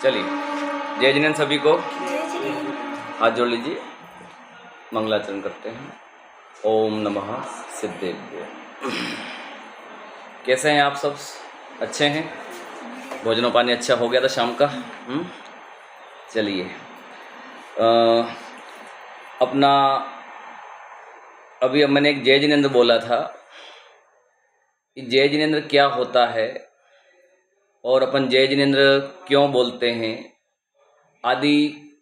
चलिए, जय जिनेंद्र सभी को। जय श्री राम। हाथ जोड़ लीजिए, मंगलाचरण करते हैं। ओम नमः सिद्धेभ्यो। कैसे हैं आप सब? अच्छे हैं? भोजन पानी अच्छा हो गया था शाम का? चलिए, अपना अभी मैंने एक जय जिनेंद्र बोला था कि जय जिनेंद्र क्या होता है और अपन जय जिनेंद्र क्यों बोलते हैं आदि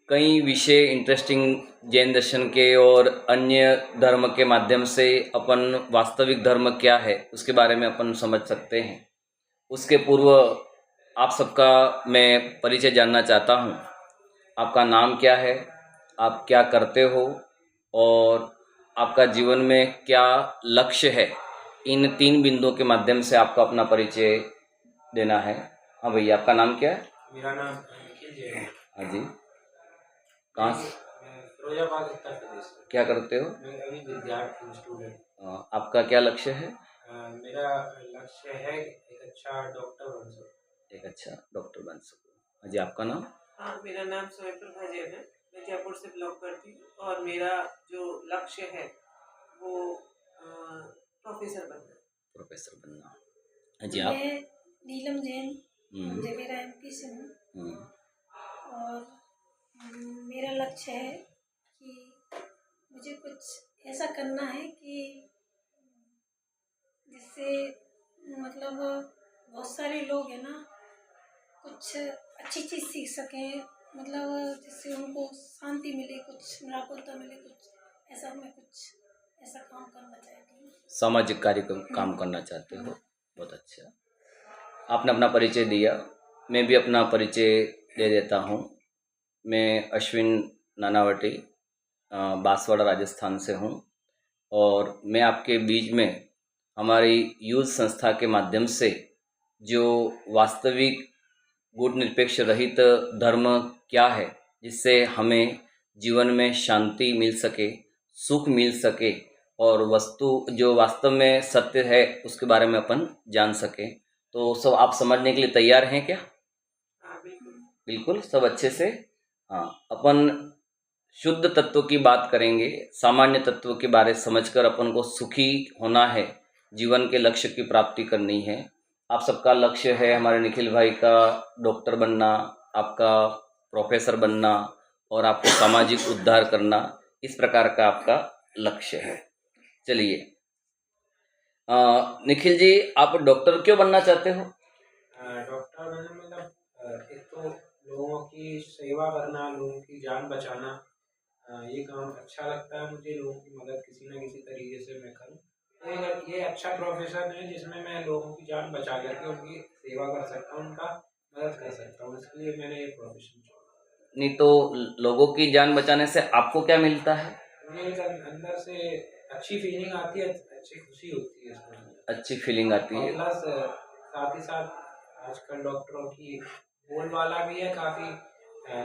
कई विषय इंटरेस्टिंग जैन दर्शन के और अन्य धर्म के माध्यम से अपन वास्तविक धर्म क्या है उसके बारे में अपन समझ सकते हैं। उसके पूर्व आप सबका मैं परिचय जानना चाहता हूँ। आपका नाम क्या है, आप क्या करते हो और आपका जीवन में क्या लक्ष्य है, इन 3 बिंदुओं के माध्यम से आपको अपना परिचय देना है। हाँ भैया, आपका नाम क्या है? मेरा नाम निखिल जैन है। हाँ जी। कहाँ से? मैं फिरोजाबाद उत्तर प्रदेश से। क्या करते हो? मैं अभी विद्यार्थी हूँ, स्टूडेंट। आपका क्या लक्ष्य है? मेरा लक्ष्य है एक अच्छा डॉक्टर बन सकूँ। एक अच्छा डॉक्टर बन सको। हाँ जी, आपका नाम? हाँ, मेरा नाम स्वयंप्रभा जैन है। मैं जयपुर से बिलोंग करती हूँ और मेरा जो लक्ष्य है वो प्रोफेसर बनना है। प्रोफेसर बनना। हाँ जी, आप? मैं नीलम जैन जवेरा MP से हूँ और मेरा लक्ष्य है कि मुझे कुछ ऐसा करना है कि जिससे मतलब बहुत सारे लोग हैं ना, कुछ अच्छी चीज़ सीख सकें, मतलब जिससे उनको शांति मिले, कुछ निरापत्ता मिले, कुछ ऐसा मैं कुछ ऐसा काम करना चाहती हूँ। सामाजिक कार्य काम करना चाहते हो, बहुत अच्छा। आपने अपना परिचय दिया, मैं भी अपना परिचय दे देता हूँ। मैं अश्विन नानावटी बांसवाड़ा राजस्थान से हूँ और मैं आपके बीच में हमारी यूथ संस्था के माध्यम से जो वास्तविक गुट निरपेक्ष रहित धर्म क्या है, जिससे हमें जीवन में शांति मिल सके, सुख मिल सके और वस्तु जो वास्तव में सत्य है उसके बारे में अपन जान सकें, तो सब आप समझने के लिए तैयार हैं क्या? हाँ, बिल्कुल। बिल्कुल, सब अच्छे से। हाँ, अपन शुद्ध तत्व की बात करेंगे, सामान्य तत्व के बारे समझकर अपन को सुखी होना है, जीवन के लक्ष्य की प्राप्ति करनी है। आप सबका लक्ष्य है, हमारे निखिल भाई का डॉक्टर बनना, आपका प्रोफेसर बनना और आपको सामाजिक उद्धार करना, इस प्रकार का आपका लक्ष्य है। चलिए, निखिल जी, आप डॉक्टर क्यों बनना चाहते हो? डॉक्टर बनना मतलब एक तो लोगों की सेवा करना, लोगों की जान बचाना, ये काम अच्छा लगता है मुझे। लोगों की मदद किसी न किसी तरीके से मैं करूँ, तो ये अच्छा प्रोफेशन है जिसमें मैं लोगों की जान बचा करके उनकी सेवा कर सकता हूँ, उनका मदद कर सकता हूँ। इसलिए मैंने ये प्रोफेशन चुना। नहीं तो लोगों की जान बचाने से आपको क्या मिलता है? मुझे एक अंदर से अच्छी फीलिंग आती है, अच्छी खुशी होती है इसमें। अच्छी फीलिंग आती है। प्लस साथ ही साथ आजकल डॉक्टरों की बोलबाला भी है काफ़ी,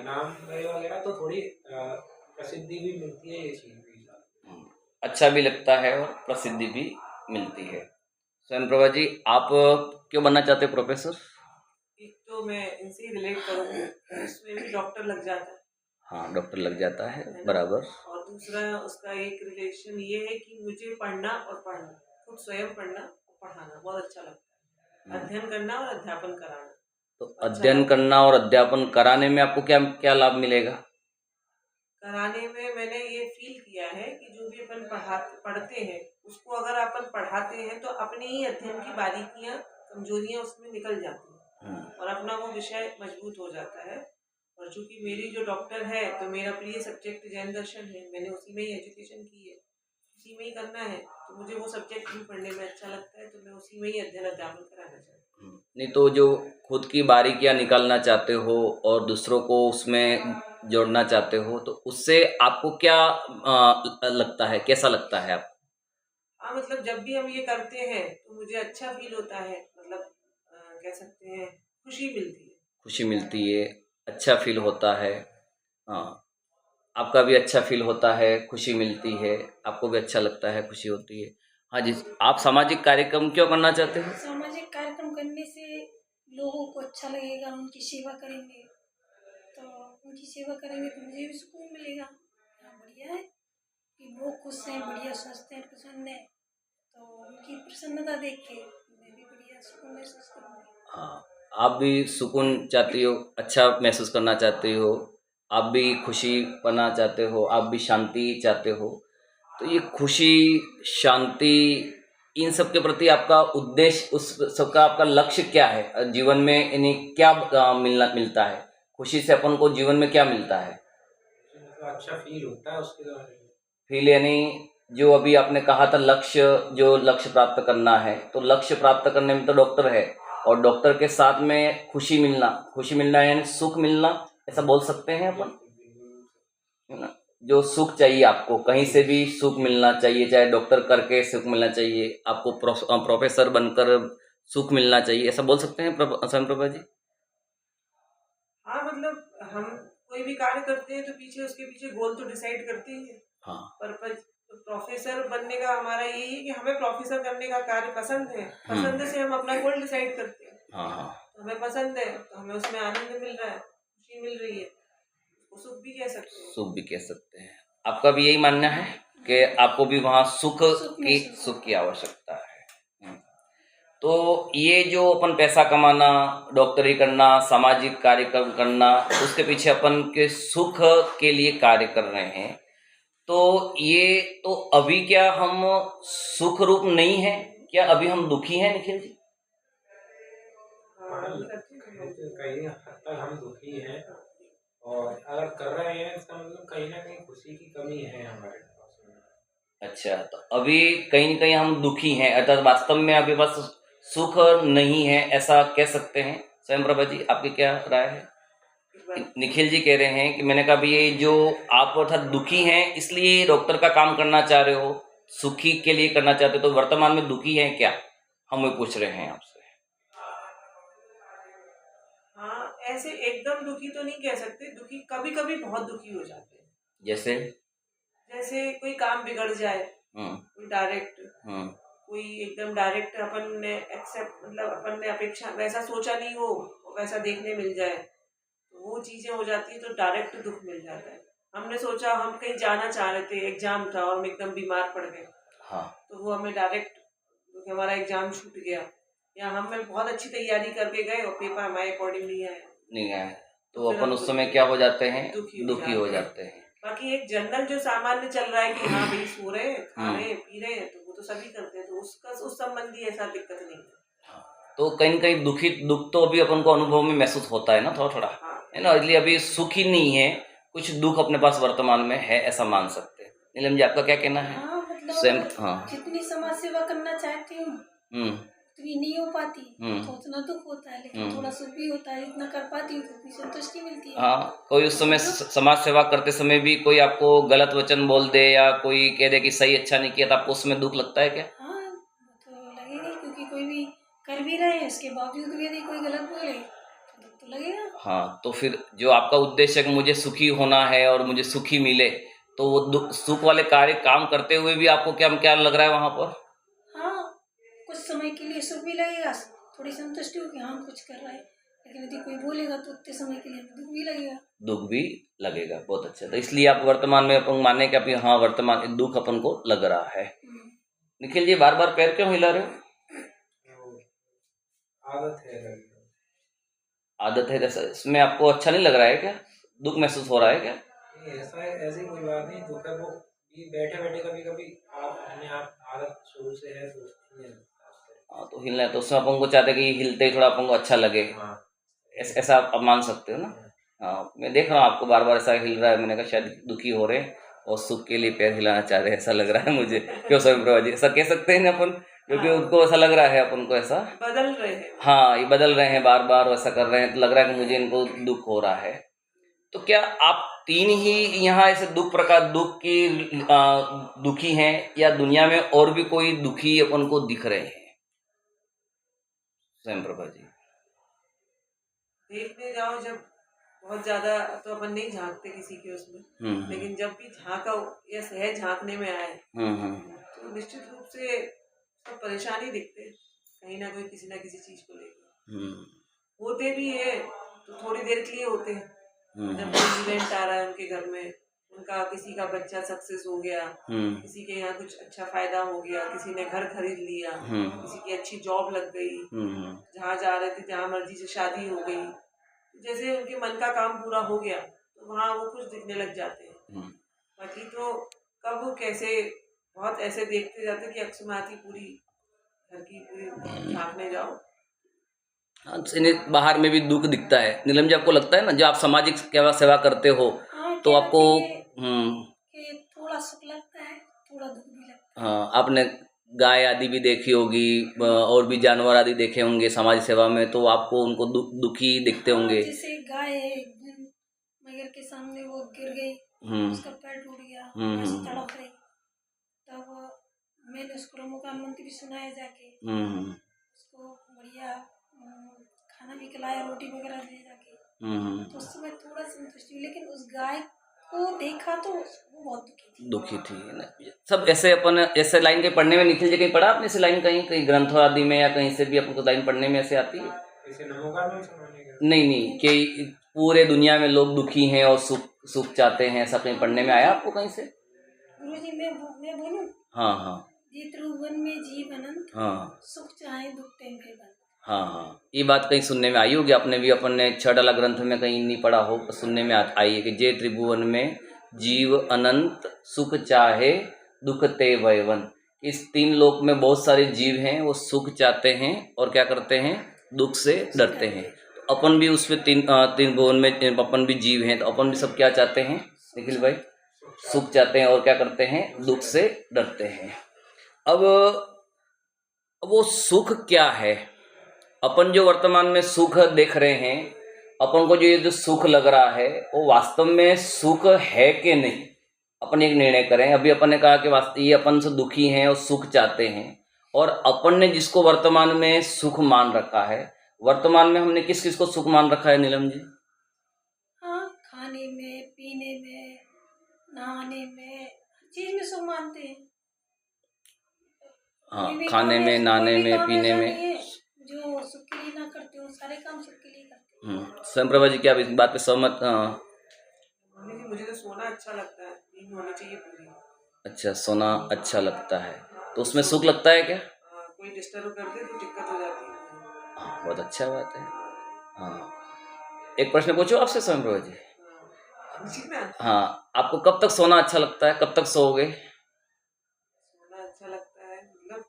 नाम वगैरह, तो थोड़ी प्रसिद्धि भी मिलती है ये चीज़ भी। अच्छा भी लगता है और प्रसिद्धि भी मिलती है। स्वयं प्रभा जी, आप क्यों बनना चाहते हो प्रोफेसर? एक तो मैं इनसे ही रिलेट करूँगी, उसमें भी डॉक्टर लग जाता है। हाँ, डॉक्टर लग जाता है, है ना? बराबर। और दूसरा उसका एक रिलेशन ये है कि मुझे पढ़ना और पढ़ना, खुद स्वयं पढ़ना और पढ़ाना बहुत अच्छा लगता है। अध्ययन करना और अध्यापन कराना तो अच्छा अध्ययन लगता है। करना और अध्यापन कराने में आपको क्या क्या लाभ मिलेगा? कराने में मैंने ये फील किया है कि जो भी अपन पढ़ते हैं उसको अगर अपन पढ़ाते हैं तो अपने ही अध्ययन की बारीकियां, कमजोरियां उसमें निकल जाती हैं और अपना वो विषय मजबूत हो जाता है। और चूंकि मेरी जो डॉक्टर है तो मेरा प्रिय सब्जेक्ट जैन दर्शन है, मैंने उसी में ही एजुकेशन की है, उसी में ही करना है, तो मुझे वो सब्जेक्ट भी पढ़ने में अच्छा लगता है, तो मैं उसी में ही अध्ययन अध्यापन कराना चाहती हूँ। नहीं तो जो खुद की बारीकियां निकालना चाहते हो और दूसरों को उसमें जोड़ना चाहते हो, तो उससे आपको क्या लगता है, कैसा लगता है आप? हाँ, मतलब जब भी हम ये करते हैं तो मुझे अच्छा फील होता है, मतलब कह सकते हैं खुशी मिलती है। खुशी मिलती है, अच्छा फील होता है। हाँ, आपका भी अच्छा फील होता है, खुशी मिलती है, आपको भी अच्छा लगता है, खुशी होती है। हाँ जी, आप सामाजिक कार्यक्रम क्यों करना चाहते हो? सामाजिक कार्यक्रम करने से लोगों को अच्छा लगेगा, उनकी सेवा करेंगे तो उनकी सेवा करेंगे तो मुझे भी सुकून मिलेगा। हाँ, बढ़िया है कि वो खुश हैं, बढ़िया स्वस्थ हैं, प्रसन्न हैं, तो उनकी प्रसन्नता देख के मैं भी बढ़िया सुकून महसूस करूँगी। हाँ, आप भी सुकून चाहती हो, अच्छा महसूस करना चाहती हो, आप भी खुशी पाना चाहते हो, आप भी शांति चाहते हो। तो ये खुशी, शांति, इन सब के प्रति आपका उद्देश्य, उस सबका आपका लक्ष्य क्या है? जीवन में यानी क्या मिलता है? खुशी से अपन को जीवन में क्या मिलता है? मुझे मतलब अच्छा फील होता है उसके बारे में। फील यानी जो अभी आपने कहा था लक्ष्य, जो लक्ष्य प्राप्त करना है, तो लक्ष्य प्राप्त करने में तो डॉक्टर है और डॉक्टर के साथ में खुशी मिलना यानी सुख मिलना, ऐसा बोल सकते हैं अपन, बिल्कुल बिल्कुल। है ना? जो सुख चाहिए आपको, कहीं से भी सुख मिलना चाहिए, चाहे डॉक्टर करके सुख मिलना चाहिए, आपको प्रोफेसर बनकर सुख मिलना चाहिए, ऐसा बोल सकते हैं स्वयं प्रभा जी? हाँ, मतलब हम कोई भी कार्य करते हैं तो पीछे उसके पीछे गोल तो डिसाइड करते ही है। हाँ पर्पज प्रोफेसर बनने का हमारा यही है कि हमें प्रोफेसर करने का कार्य पसंद है। पसंद से हम अपना गोल डिसाइड करते हैं। हाँ हाँ, तो हमें पसंद है तो हमें उसमें आनंद मिल रहा है, खुशी मिल रही है, उसको सुख भी कह सकते हैं। सुख भी कह सकते हैं। आपका भी यही मानना है कि आपको भी वहाँ सुख की आवश्यकता है। हम्म। तो ये जो अपन पैसा कमाना, डॉक्टरी करना, सामाजिक कार्यक्रम करना, उसके पीछे अपन के सुख के लिए कार्य कर रहे हैं, तो ये तो अभी क्या हम सुख रूप नहीं है? क्या अभी हम दुखी हैं निखिल जी? हाँ, कहीं हद तक हम दुखी हैं और अगर कर रहे हैं इसका मतलब कहीं ना कहीं खुशी की कमी है हमारे पास में। अच्छा, तो अभी कहीं न कहीं हम दुखी हैं, अर्थात वास्तव में अभी बस सुख नहीं है, ऐसा कह सकते हैं। स्वयं प्रभा जी, आपकी क्या राय है? इस बात निखिल जी कह रहे हैं कि मैंने कहा भी ये जो आप अर्थात दुखी हैं इसलिए डॉक्टर का काम करना चाह रहे हो, सुखी के लिए करना चाहते हो, तो वर्तमान में दुखी हैं क्या? हम ये पूछ रहे हैं आपसे। हाँ, ऐसे एकदम दुखी तो नहीं कह सकते, दुखी कभी कभी बहुत दुखी हो जाते हैं। जैसे? जैसे कोई काम बिगड़ जाए, हम्म कोई डायरेक्ट, हम्म कोई एकदम डायरेक्ट अपन ने एक्सेप्ट, मतलब अपन ने अपेक्षा वैसा सोचा नहीं हो, वैसा देखने मिल जाए, तो वो चीजें हो जाती है तो डायरेक्ट दुख मिल जाता है। हमने सोचा हम कहीं जाना चाह रहे थे, एग्जाम था और हम एकदम बीमार पड़ गए, हाँ, तो वो हमें डायरेक्ट, क्योंकि हमारा एग्जाम छूट गया, या हमने बहुत अच्छी तैयारी करके गए और पेपर हमारे अकॉर्डिंग नहीं आया, नहीं आए, तो तो फिर अपन हम उस समय क्या हो जाते हैं? दुखी हो हैं। जाते हैं। बाकी एक जनरल जो सामान्य चल रहा है कि हाँ भाई सो रहे हैं, खा रहे हम्म हैं, पी रहे हैं, तो वो तो सभी करते हैं, तो उसका उस संबंधी ऐसा दिक्कत नहीं है। हाँ, तो कहीं न कहीं दुख तो अभी अपन को अनुभव में महसूस होता है ना, थोड़ा-थोड़ा, हाँ, है ना? इसलिए अभी सुख ही नहीं है, कुछ दुख अपने पास वर्तमान में है, ऐसा मान सकते हैं। नीलम जी, आपका क्या कहना है? हाँ, स्वयं, मतलब हाँ, जितनी समाज सेवा करना चाहती हूँ हुँ, उतनी नहीं हो पाती, हुँ, तो उतना दुख होता है, लेकिन थोड़ा हुँ। सुख भी होता है, जितना कर पाती हूँ तो उतनी संतुष्टि मिलती है। हाँ, कोई उस समय और दुख, समाज सेवा करते समय भी कोई आपको गलत वचन बोल दे या कोई कह दे कि सही अच्छा नहीं किया, तो आपको उस समय दुःख लगता है क्या? हाँ, वो तो लगेगा ही, क्योंकि कोई भी कर भी रहे हैं उसके बावजूद भी यदि कोई गलत बोले तो दुख तो लगेगा। हाँ, तो फिर जो आपका उद्देश्य है कि मुझे सुखी होना है और मुझे सुखी मिले, तो वो सुख वाले कार्य काम करते हुए भी आपको क्या क्या लग रहा है वहाँ पर? हाँ, कुछ समय के लिए सुख भी लगेगा, थोड़ी संतुष्टि होगी, हाँ हम कुछ कर रहे हैं, लेकिन यदि कोई बोलेगा तो उतने समय के लिए हमें दुख भी लगेगा। दुःख भी लगेगा, बहुत अच्छा। तो इसलिए आप वर्तमान में अपन माने कि अभी हाँ, वर्तमान दुःख अपन को लग रहा है। हम्म। निखिल जी, बार-बार पैर क्यों हिला रहे हो? तो आदत है कभी कभी। आदत है जैसा, इसमें आपको अच्छा नहीं लग रहा है क्या? दुःख महसूस हो रहा है क्या? नहीं, ऐसा है, ऐसी कोई बात नहीं, दुख है वो, ये बैठे बैठे कभी कभी आप अपने आप आदत शुरू से है तो हिलने लगता है उस तरीके हाँ, तो हिलना है, तो उसमें अपन को चाहते हैं कि हिलते ही थोड़ा अपन को अच्छा लगे। से। हाँ, ऐसा आप मान सकते हो ना? हाँ, मैं देख रहा हूँ आपको बार-बार ऐसा हिल रहा है, मैंने कहा शायद दुखी हो रहे हैं और सुख के लिए पैर हिलाना चाह रहे हैं, ऐसा लग रहा है मुझे। क्यों स्वयं प्रभा जी, ऐसा कह सकते हैं ना अपन? क्योंकि हाँ, उनको ऐसा लग रहा है अपन को ऐसा। बदल रहे हैं। हाँ, ये बदल रहे हैं बार-बार, वैसा कर रहे हैं, तो लग रहा है कि मुझे इनको दुःख हो रहा है। तो क्या आप 3 ही यहाँ ऐसे दुखी हैं या दुनिया में और भी कोई दुखी अपन को दिख रहे हैं? स्वयं प्रभा जी। देखने जाओ जब बहुत ज्यादा, तो अपन नहीं झांकते किसी के उसमें, हुँ, हुँ। लेकिन जब भी झांका या सहज झांकने में आए हुँ, हुँ। तो निश्चित रूप से सब परेशानी दिखते हैं, कहीं ना किसी चीज को लेकर। हुँ। होते भी हैं तो थोड़ी देर के लिए होते हैं, जब कोई इवेंट आ रहा है उनके घर में, उनका किसी का बच्चा सक्सेस हो गया, किसी के यहाँ कुछ अच्छा फायदा हो गया, किसी ने घर खरीद लिया, किसी की अच्छी जॉब लग गई, जहाँ जा रहे थे जहाँ मर्जी से शादी हो गई, जैसे उनके मन का काम पूरा हो गया तो वहाँ वो खुश दिखने लग जाते हैं। बाकी तो कब कैसे बहुत ऐसे देखते जाते हैं कि अक्षमाती पूरी घर की पूरी झांकने जाओ। हाँ, इन्हें बाहर में भी दुख दिखता है। नीलम जी, आपको लगता है ना, जो आप सामाजिक सेवा करते हो हाँ, तो कहना आपको चाहिए कि थोड़ा सुख लगता है, थोड़ा दुख भी लगता है। हाँ, आपने गाय आदि भी देखी होगी, और भी जानवर आदि देखे होंगे समाज सेवा में, तो आपको उनको दुखी दिखते हाँ, होंगे। जैसे गाय है, एक दिन मगर के सामने वो गिर गई, उसका पैर टूट गया, बस तड़प रही, तब मैंने उसको मुकाम मंत्री भी सुनाया जाके, उसको बढ़िया खाना भी खिलाया, रोटी वगैरह दे जाके, तो उस समय थोड़ा संतुष्टि हुई। लेकिन उस गाय को देखा तो वो बहुत दुखी थी। ना। सब ऐसे अपन ऐसे लाइन के पढ़ने में, निखिल जी कहीं पढ़ा आपने ऐसे लाइन कहीं ग्रंथों आदि में या कहीं से भी आपको लाइन पढ़ने में ऐसे आती है? इसे नमोकार में समाने का नहीं, कि पूरे दुनिया में लोग दुखी हैं और सुख चाहते हैं, ऐसा कहीं पढ़ने में आया आपको कहीं से? गुरुजी मैं बोलूं? हाँ। जी त्रिभुवन में जीव अनंत, हाँ। सुख चाहे दुख ते में बंद। हाँ, ये बात कहीं सुनने में आई होगी, आपने भी अपने छठला ग्रंथ में कहीं नहीं पढ़ा हो, सुनने में आई है कि जे त्रिभुवन में जीव अनंत, सुख चाहे दुख ते वयवन। इस 3 लोक में बहुत सारे जीव हैं, वो सुख चाहते हैं और क्या करते हैं, दुख से डरते हैं। तो अपन भी उसमें तीन भुवन में अपन भी जीव हैं, तो अपन भी सब क्या चाहते हैं निखिल भाई? सुख चाहते हैं और क्या करते हैं, दुख से डरते हैं। अब वो सुख क्या है? अपन जो वर्तमान में सुख देख रहे हैं, अपन को ये जो सुख लग रहा है वो वास्तव में सुख है कि नहीं, अपन एक निर्णय करें। अभी अपन ने कहा कि वास्तव ये अपन से दुखी हैं और सुख चाहते हैं, और अपन ने जिसको वर्तमान में सुख मान रखा है, वर्तमान में हमने किस किस को सुख मान रखा है नीलम जी? हाँ, खाने में, पीने में, नहाने में, हर चीज में सुख मानते हैं। हाँ, खाने में, नहाने में, पीने में, जो सुख के लिए ना करते हो, सारे काम सुख के लिए करते हैं। स्वयंप्रभा जी, क्या आप इस बात पे सहमत? मुझे तो सोना अच्छा लगता है, नींद होनी चाहिए पूरी। अच्छा, सोना अच्छा लगता है, तो उसमें सुख लगता है क्या? कोई डिस्टर्ब कर दे तो दिक्कत हो जाती है। हाँ, बहुत अच्छा बात है। हाँ, एक प्रश्न पूछो आपसे स्वयंप्रभा जी। हाँ, आपको कब तक सोना अच्छा लगता है, कब तक सोओगे? सोना अच्छा लगता है, मतलब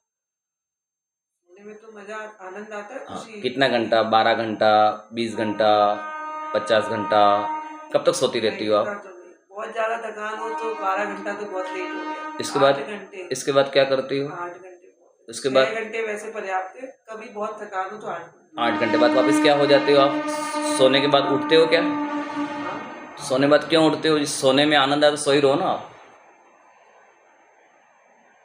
सोने में तो मजा, आनंद आता है, हाँ, खुशी। कितना घंटा? 12 घंटा, 20 घंटा, 50 घंटा, कब तक सोती रहती हो आप? बहुत ज्यादा थकान हो तो 12 घंटा तो बहुत लेट हो गया। इसके बाद क्या करती हो? 8 घंटे। उसके बाद 6 घंटे वैसे पर्याप्त है, कभी बहुत थकान हो तो 8 घंटे बाद वापस क्या हो जाते हो आप? सोने के बाद उठते हो क्या? सोने बाद क्यों उठते हो? जिस सोने में आनंद आया तो सो ही रहो ना आप।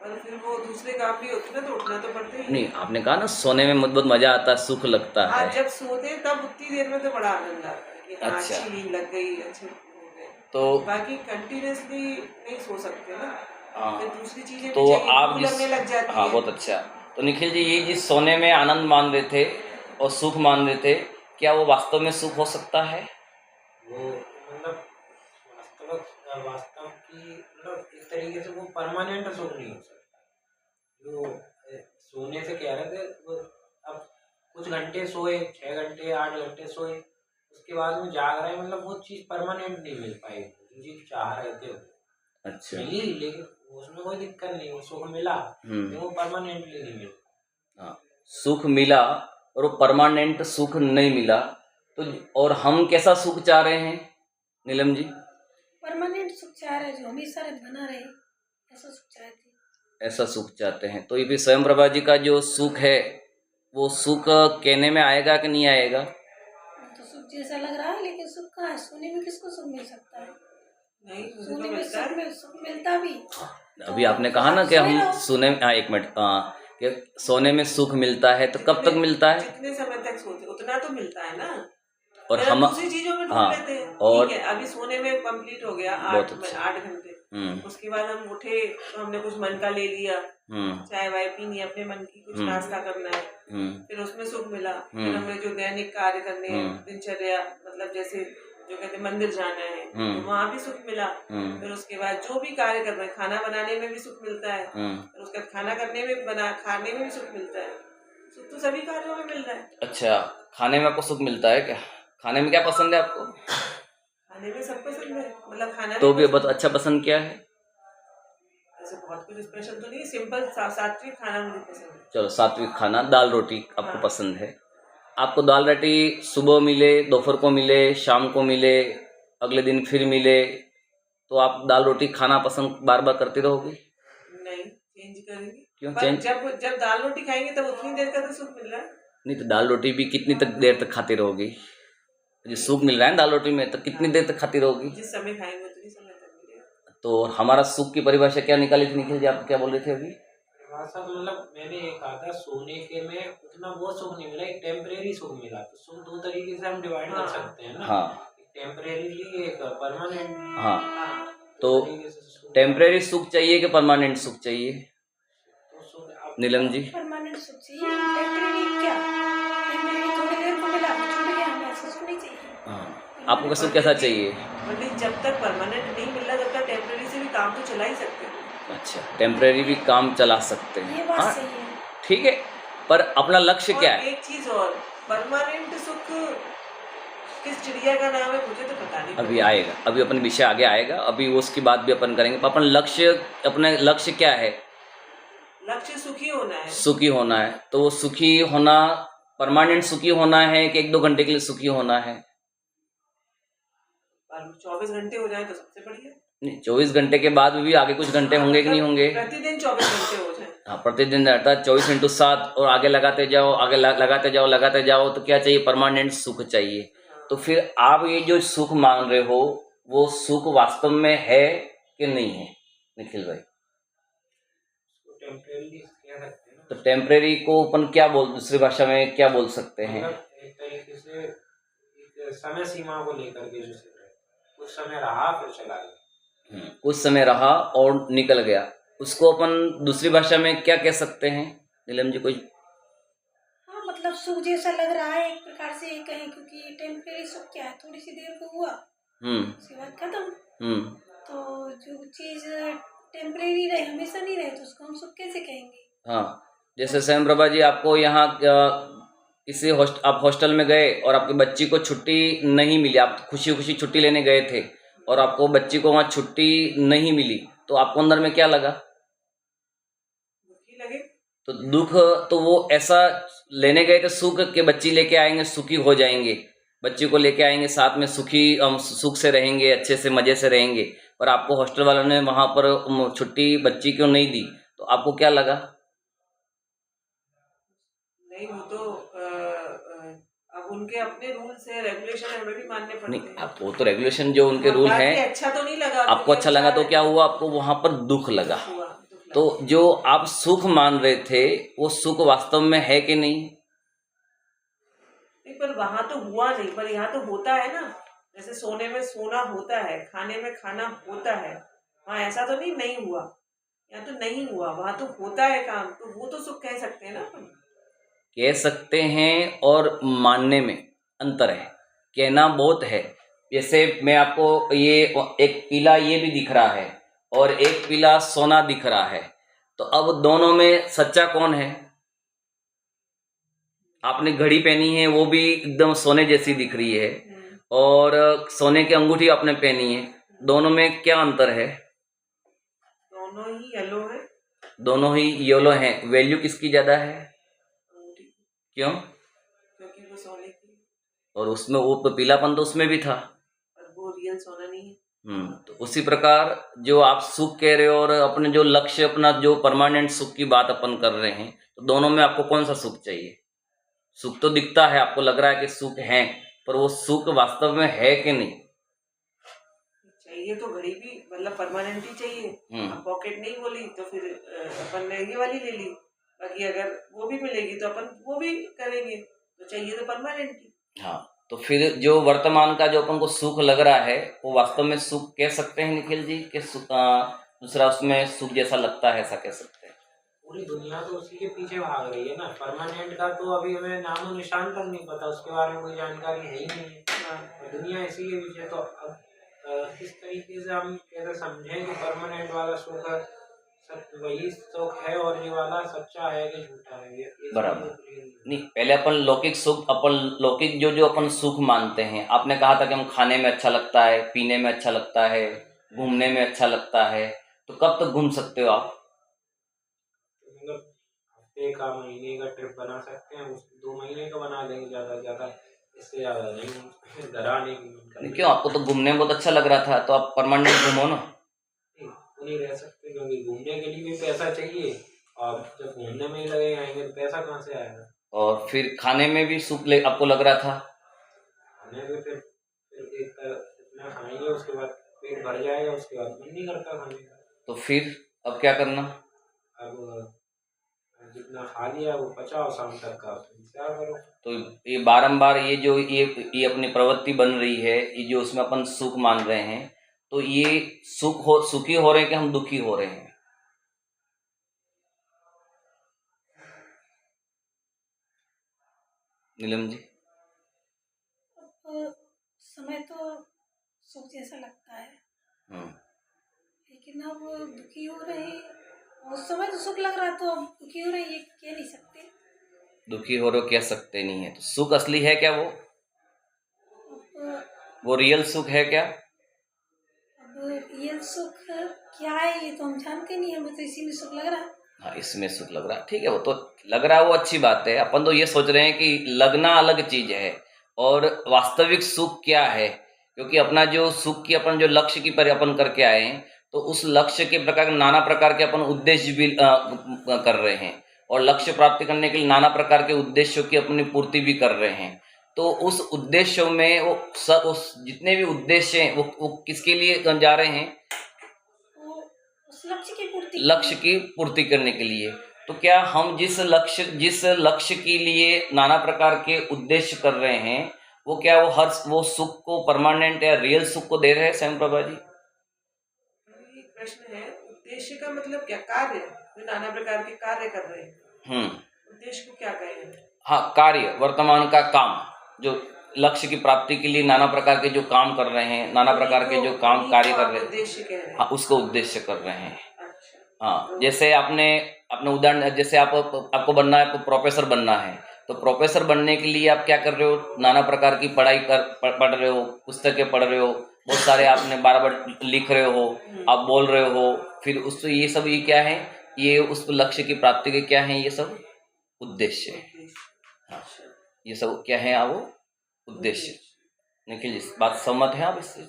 पर फिर वो दूसरे काम भी होते ना, तो उठना तो पड़ता ही। नहीं, आपने कहा ना सोने में बहुत मजा आता है, सुख लगता है। जब सोते हैं तब उतनी देर में तो बड़ा आनंद आता है कि हाँ, अच्छा। अच्छी नींद लग गई, अच्छे हो गए। तो बाकी कंटिन्यूअसली नहीं सो सकते ना, फिर दूसरी चीजें तो भी चाहिए, आप भूख लगने लग जाती हाँ, है। बहुत अच्छा। तो निखिल जी, ये जिस सोने में आनंद मान रहे थे और सुख मान रहे थे, क्या वो वास्तव में सुख हो सकता है? वो मतलब वास्तव की मतलब एक तरीके से वो परमानेंट सुख नहीं हो सकता। जो सोने से कह रहे थे, वो अब कुछ घंटे सोए, 6 घंटे 8 घंटे सोए, उसके बाद में जाग रहे हैं, मतलब वो चीज़ परमानेंट नहीं मिल पाई, जो चीज़ चाह रहे थे। अच्छा। मिली, लेकिन उसमें कोई दिक्कत नहीं, वो सुख मिला, लेकिन वो परमानेंटली नहीं मिला। हाँ, सुख मिला और वो परमानेंट सुख नहीं मिला, तो और हम कैसा सुख चाह रहे हैं नीलम जी? परमानेंट सुख चाह रहे, जो हमेशा बना रहे, ऐसा सुख चाहते हैं। ऐसा सुख चाहते हैं। तो ये भी स्वयंप्रभा जी का जो सुख है, वो सुख कहने में आएगा कि नहीं आएगा? तो सुख जैसा लग रहा है, लेकिन सुख कहाँ है? सोने में किसको सुख मिल सकता है? नहीं, मुझे सोने तो में मिलता है। सुख मिलता भी। अभी आपने कहा ना कि हम सोने में, एक मिनट, कि सोने में सुख मिलता है, तो कब तक मिलता है? जितने समय तक सोते उतना तो मिलता है ना। और फिर हम दूसरी चीजों में ढूंढ हाँ, लेते हैं। और ठीक है, अभी सोने में कंप्लीट हो गया बहुत 8 अच्छा। 8 घंटे। उसके बाद हम उठे तो हमने कुछ मन का ले लिया, चाय वाय पीनी, अपने मन की कुछ नाश्ता करना है, फिर उसमें सुख मिला। फिर हमने जो दैनिक कार्य करने हैं, दिनचर्या, मतलब जैसे जो कहते हैं मंदिर जाना है तो वहाँ भी सुख मिला। फिर उसके बाद जो भी कार्य कर रहे हैं, खाना बनाने में भी सुख मिलता है, फिर उसके बाद खाना करने में खाने में भी सुख मिलता है। सुख तो सभी कार्यों में मिल रहा है। अच्छा, खाने में आपको सुख मिलता है क्या? खाने में क्या पसंद है आपको? खाने में सब पसंद है, मतलब खाना तो भी भी पसंद बहुत अच्छा पसंद क्या है? ऐसे बहुत कुछ स्पेशल तो नहीं, सिंपल सात्विक खाना मुझे पसंद है। चलो, सात्विक खाना, दाल रोटी आपको हाँ। पसंद है। आपको दाल रोटी सुबह मिले, दोपहर को मिले, शाम को मिले, अगले दिन फिर मिले, तो आप दाल रोटी खाना पसंद बार बार करती रहोगी? नहीं, चेंज करेंगे। क्यों पर चेंज? जब दाल रोटी खाएंगे तब उतनी देर का तो सुख मिल रहा है। नहीं, तो दाल रोटी भी कितनी देर तक खाती रहोगी? जो सुख मिल रहा है ना दाल रोटी में, तो कितनी देर तक खाती रहोगी? जिस समय खाएंगे उतनी समय तक मिलेगा। तो हमारा सुख की परिभाषा क्या निकाली थी निखिल जी? आप क्या बोल रहे थे अभी? भाषा तो मतलब मैंने ये कहा था, सोने के में उतना वो सुख नहीं मिला, एक टेम्परेरी सुख मिला। तो सुख दो तरीके से हम डिवाइड कर सकते हैं ना। हाँ, टेम्परेरीली, एक परमानेंट। हाँ। तो तरीके से सुख टेम्परेरी सुख चाहिए कि परमानेंट सुख चाहिए, तो सुख आप नीलम जी? परमानेंट सुख चाहिए। टेम्परेरी क्या, टेम्परेरी थोड़ी देर को मिला तो छूट गया, हमें ऐसा सुख नहीं चाहिए। हाँ, आपको सुख कैसा चाहिए? मतलब जब तक परमानेंट नहीं मिल रहा तब तक टेम्परेरी से भी काम तो चला ही सकते हैं। अच्छा, टेम्परेरी भी काम चला सकते ये हैं, बात हाँ, सही है। ठीक है। पर अपना लक्ष्य और क्या है? एक चीज और, परमानेंट सुख किस चिड़िया का नाम है मुझे तो पता नहीं। अभी आएगा, अभी अपन विषय आगे आएगा, अभी उसकी बात भी अपन करेंगे। पर अपन लक्ष्य, अपने लक्ष्य क्या है? लक्ष्य सुखी होना है। सुखी होना है। तो वो सुखी होना परमानेंट सुखी होना है कि 1-2 घंटे के लिए सुखी होना है? और 24 घंटे हो जाए तो सबसे बढ़िया। नहीं, 24 घंटे के बाद भी आगे कुछ घंटे होंगे कि नहीं होंगे? प्रतिदिन 24 घंटे हो जाए। हाँ, प्रतिदिन रहता है 24x7, और आगे लगाते जाओ, आगे लगाते जाओ, तो क्या चाहिए? परमानेंट सुख चाहिए। तो फिर आप ये जो सुख मान रहे हो, वो सुख वास्तव में है कि नहीं है निखिल भाई? टेम्परेरी कह सकते हैं ना। तो टेम्परेरी को अपन क्या दूसरी भाषा में क्या बोल सकते हैं? मतलब एक तरीके से एक समय सीमा को लेकर के जो सुख है, कुछ समय रहा फिर चला गया। कुछ समय रहा और निकल गया, उसको अपन दूसरी भाषा में क्या कह सकते हैं नीलम जी? कोई हाँ, मतलब सुख जैसा लग रहा है एक प्रकार से ये कहें, क्योंकि टेम्परेरी सुख क्या है, थोड़ी सी देर को हुआ उसके बाद खत्म। तो जो चीज टेम्परेरी रहे, हमेशा नहीं रहे, तो उसको हम सुख कैसे कहेंगे? हाँ, जैसे स्वयं प्रभा जी, आपको यहाँ किसी आप हॉस्टल में गए और आपकी बच्ची को छुट्टी नहीं मिली, आप खुशी खुशी छुट्टी लेने गए थे और आपको बच्ची को वहाँ छुट्टी नहीं मिली, तो आपको अंदर में क्या लगा? दुखी लगे। तो दुख, तो वो ऐसा लेने गए थे सुख के बच्ची लेके आएंगे, सुखी हो जाएंगे, बच्ची को लेके आएंगे साथ में, सुखी सुख से रहेंगे, अच्छे से मजे से रहेंगे। पर आपको हॉस्टल वालों ने वहाँ पर छुट्टी बच्ची को नहीं दी, तो आपको क्या लगा? नहीं, वो तो अब उनके अपने रूल्स है, रेगुलेशन है, हमें भी मानने पड़ते नहीं, हैं। आप वो तो रेगुलेशन जो उनके रूल बाकी हैं, अच्छा तो नहीं लगा। आपको अच्छा लगा तो क्या हुआ? आपको वहाँ पर दुख लगा। तो जो आप सुख मान रहे थे, वो सुख वास्तव में है कि नहीं? नहीं, पर वहां तो हुआ नहीं, पर यहाँ तो होता है ना। जैसे सोने में सोना होता है, खाने में खाना होता है, वहाँ ऐसा तो नहीं हुआ। यहाँ तो नहीं हुआ, वहां तो होता है काम, तो वो तो सुख कह सकते हैं ना अपन। कह सकते हैं, और मानने में अंतर है। कहना बहुत है। जैसे मैं आपको ये एक पीला ये भी दिख रहा है और एक पीला सोना दिख रहा है, तो अब दोनों में सच्चा कौन है? आपने घड़ी पहनी है, वो भी एकदम सोने जैसी दिख रही है, और सोने की अंगूठी आपने पहनी है, दोनों में क्या अंतर है? दोनों ही येलो है। दोनों ही येलो हैं। वैल्यू किसकी ज्यादा है? अंगूठी की, क्यों? क्योंकि वो सोने की, और उसमें वो पीलापन तो उसमें भी था। और वो रियल सोना नहीं है। तो उसी प्रकार जो आप सुख कह रहे हो और अपने जो लक्ष्य, अपना जो परमानेंट सुख की बात अपन कर रहे हैं, तो दोनों में आपको कौन सा सुख चाहिए? सुख तो दिखता है, आपको लग रहा है कि सुख है, पर वो सुख वास्तव में है कि नहीं? चाहिए तो घड़ी भी मतलब परमानेंट ही चाहिए। अब पॉकेट नहीं बोली तो फिर अपन ने ये वाली ले ली। बाकी अगर वो भी मिलेगी तो अपन वो भी करेंगे, तो चाहिए तो परमानेंट ही। हाँ, तो फिर जो वर्तमान का जो अपन को सुख लग रहा है, वो वास्तव में सुख कह सकते हैं निखिल जी? कि दूसरा उसमें सुख जैसा लगता है, ऐसा कह सकते हैं? पूरी दुनिया तो उसी के पीछे भाग रही है ना। परमानेंट का तो अभी हमें नामो निशान तक नहीं पता, उसके बारे में कोई जानकारी है ही नहीं है। हाँ। और दुनिया इसी के पीछे। तो अब किस तरीके से हम कैसे समझें कि परमानेंट वाला सुख वही सुख है और ये वाला सच्चा है कि झूठा है, ये चीज़ बराबर। तो clear नहीं है। नहीं, पहले अपन लौकिक जो अपन सुख मानते हैं, आपने कहा था कि हम खाने में अच्छा लगता है, पीने में अच्छा लगता है, घूमने में अच्छा लगता है, तो कब तक घूम सकते हो आप? तो मतलब हफ्ते का, महीने का ट्रिप बना सकते हैं, उस 2 महीने का बना लेंगे ज़्यादा से ज़्यादा, इससे ज़्यादा नहीं। घर आने की मन कर नहीं, रही क्यों? आपको तो घूमने में बहुत अच्छा लग रहा था, तो आप परमानेंट घूमो ना। नहीं, वो नहीं रह सकते क्योंकि घूमने के लिए भी पैसा चाहिए, और जब घूमने में ही लगे आएंगे तो पैसा कहाँ से आएगा। और फिर खाने में भी सुख आपको लग रहा था। खाने में फिर एक इतना खाएंगे, उसके बाद पेट भर जाएगा, उसके बाद मन नहीं करता खाने का। तो फिर अब क्या करना? अब जितना खा लिया वो पचाओ, शाम तक का इंतजार करो। तो ये बारंबार ये अपनी प्रवृत्ति बन रही है, ये जो उसमें अपन सुख मान रहे हैं, तो ये सुखी हो रहे हैं कि हम दुखी हो रहे हैं? नीलम जी। अब समय तो सुख जैसा लगता है, हम्म। लेकिन अब दुखी हो रहे हैं। उस समय तो सुख लग रहा तो अब दुखी हो रहे हैं, ये कह नहीं सकते। दुखी हो रहे हो, कह सकते नहीं है, तो सुख असली है क्या वो? अब वो रियल सुख है क्या? रियल सुख क्या है ये तो हम जानते नहीं, हमें तो इसी में सुख लग रहा है। हाँ, इसमें सुख लग रहा है, ठीक है, वो तो लग रहा है, वो अच्छी बात है। अपन तो ये सोच रहे हैं कि लगना अलग चीज है और वास्तविक सुख क्या है, क्योंकि अपना जो सुख की अपन जो लक्ष्य की पर अपन करके आए हैं, तो उस लक्ष्य के प्रकार नाना प्रकार के अपन उद्देश्य भी कर रहे हैं, और लक्ष्य प्राप्ति करने के लिए नाना प्रकार के उद्देश्यों की अपनी पूर्ति भी कर रहे हैं। तो उस उद्देश्यों में उस जितने भी उद्देश्य हैं वो किसके लिए जा रहे हैं? वो उस लक्ष्य की पूर्ति लक्ष्य की पूर्ति करने के लिए। तो क्या हम जिस लक्ष्य के लिए नाना प्रकार के उद्देश्य कर रहे हैं, वो क्या वो सुख को परमानेंट या रियल सुख को दे रहे हैं स्वयं प्रभा जी? ये प्रश्न है, उद्देश्य का मतलब क्या? कार्य, जो नाना प्रकार के कार्य कर रहे हैं, उद्देश्य को क्या कहें? हाँ, कार्य, वर्तमान का काम, जो लक्ष्य की प्राप्ति के लिए नाना प्रकार के जो काम कर रहे हैं, नाना प्रकार के जो काम कार्य कर रहे हैं, उद्देश्य कह रहे हैं। हाँ, उसको उद्देश्य कर रहे हैं। अच्छा। हाँ, जैसे अपने उदाहरण, जैसे आपको बनना है, प्रोफेसर बनना है, तो प्रोफेसर बनने के लिए आप क्या कर रहे हो? नाना प्रकार की पढ़ाई पढ़ रहे हो, पुस्तकें पढ़ रहे हो, बहुत सारे आपने बार लिख रहे हो, आप बोल रहे हो, फिर उससे ये क्या है? ये उस लक्ष्य की प्राप्ति के क्या है? ये सब उद्देश्य है। हाँ, ये सब क्या है? वो उद्देश्य। निखिल जी, बात सहमत है आप इससे?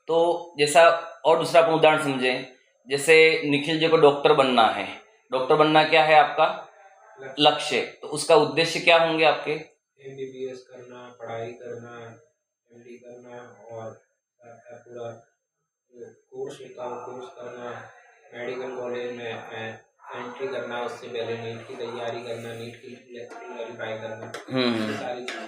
तो जैसा और दूसरा अपन उदाहरण समझें, जैसे निखिल जी को डॉक्टर बनना है, डॉक्टर बनना क्या है आपका लक्ष्य? तो उसका उद्देश्य क्या होंगे आपके? MBBS करना, पढ़ाई करना, MD करना, और पूरा कोर्स होता है कोर्स करना, मेडिकल कॉलेज में एंट्री करना, उससे पहले नीट की तैयारी करना, नीट की क्वालिफाई करना, ये सारी चीज़ें।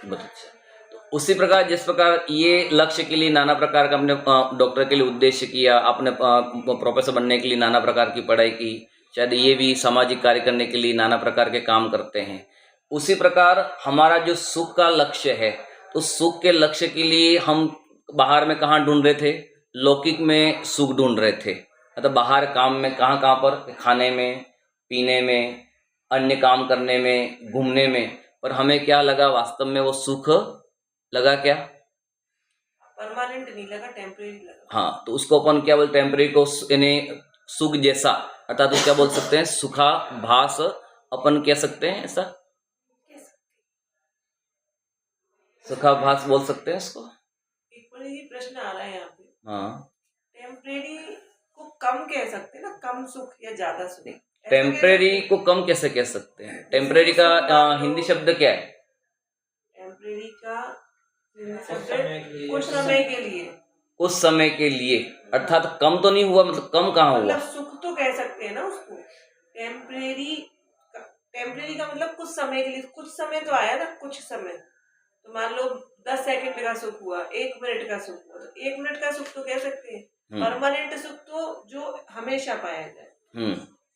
बहुत अच्छा। तो उसी प्रकार जिस प्रकार ये लक्ष्य के लिए नाना प्रकार का अपने डॉक्टर के लिए उद्देश्य किया, अपने प्रोफेसर बनने के लिए नाना प्रकार की पढ़ाई की, शायद ये भी सामाजिक कार्य करने के लिए नाना प्रकार के काम करते हैं। उसी प्रकार हमारा जो सुख का लक्ष्य है, तो सुख के लक्ष्य के लिए हम बाहर में कहाँ ढूंढ रहे थे? लौकिक में सुख ढूंढ रहे थे, मतलब बाहर काम में कहाँ पर? खाने में, पीने में, अन्य काम करने में, घूमने में। पर हमें क्या लगा वास्तव में? वो सुख लगा क्या? परमानेंट नहीं लगा, टेम्परेरी लगा। हाँ, तो उसको अपन क्या बोलते हैं? टेम्परेरी को यानी सुख जैसा, अर्थात तो क्या बोल सकते हैं? सुखाभास अपन कह सकते हैं, ऐसा सुखाभास बोल सकते हैं इसको। एक बड़ी ही प्रश्न आ रहा है यहाँ पे, हाँ, टेम्परेरी को कम कह सकते हैं ना, कम सुख या ज्यादा सुख? टेम्परेरी को कम कैसे कह सकते हैं? टेम्परेरी का हिंदी शब्द क्या है? टेम्परेरी का हिंदी कुछ शब्द समय के लिए। कुछ समय के लिए। कुछ समय के लिए, अर्थात कम तो नहीं हुआ, मतलब कम कहाँ हुआ? मतलब सुख तो कह सकते हैं ना उसको। टेम्परेरी का मतलब कुछ समय के लिए, कुछ समय तो आया ना, कुछ समय। तो मान लो 10 सेकंड का सुख हुआ, 1 मिनट का सुख हुआ, तो 1 मिनट का सुख तो कह सकते हैं। परमानेंट सुख तो जो हमेशा पाया जाए।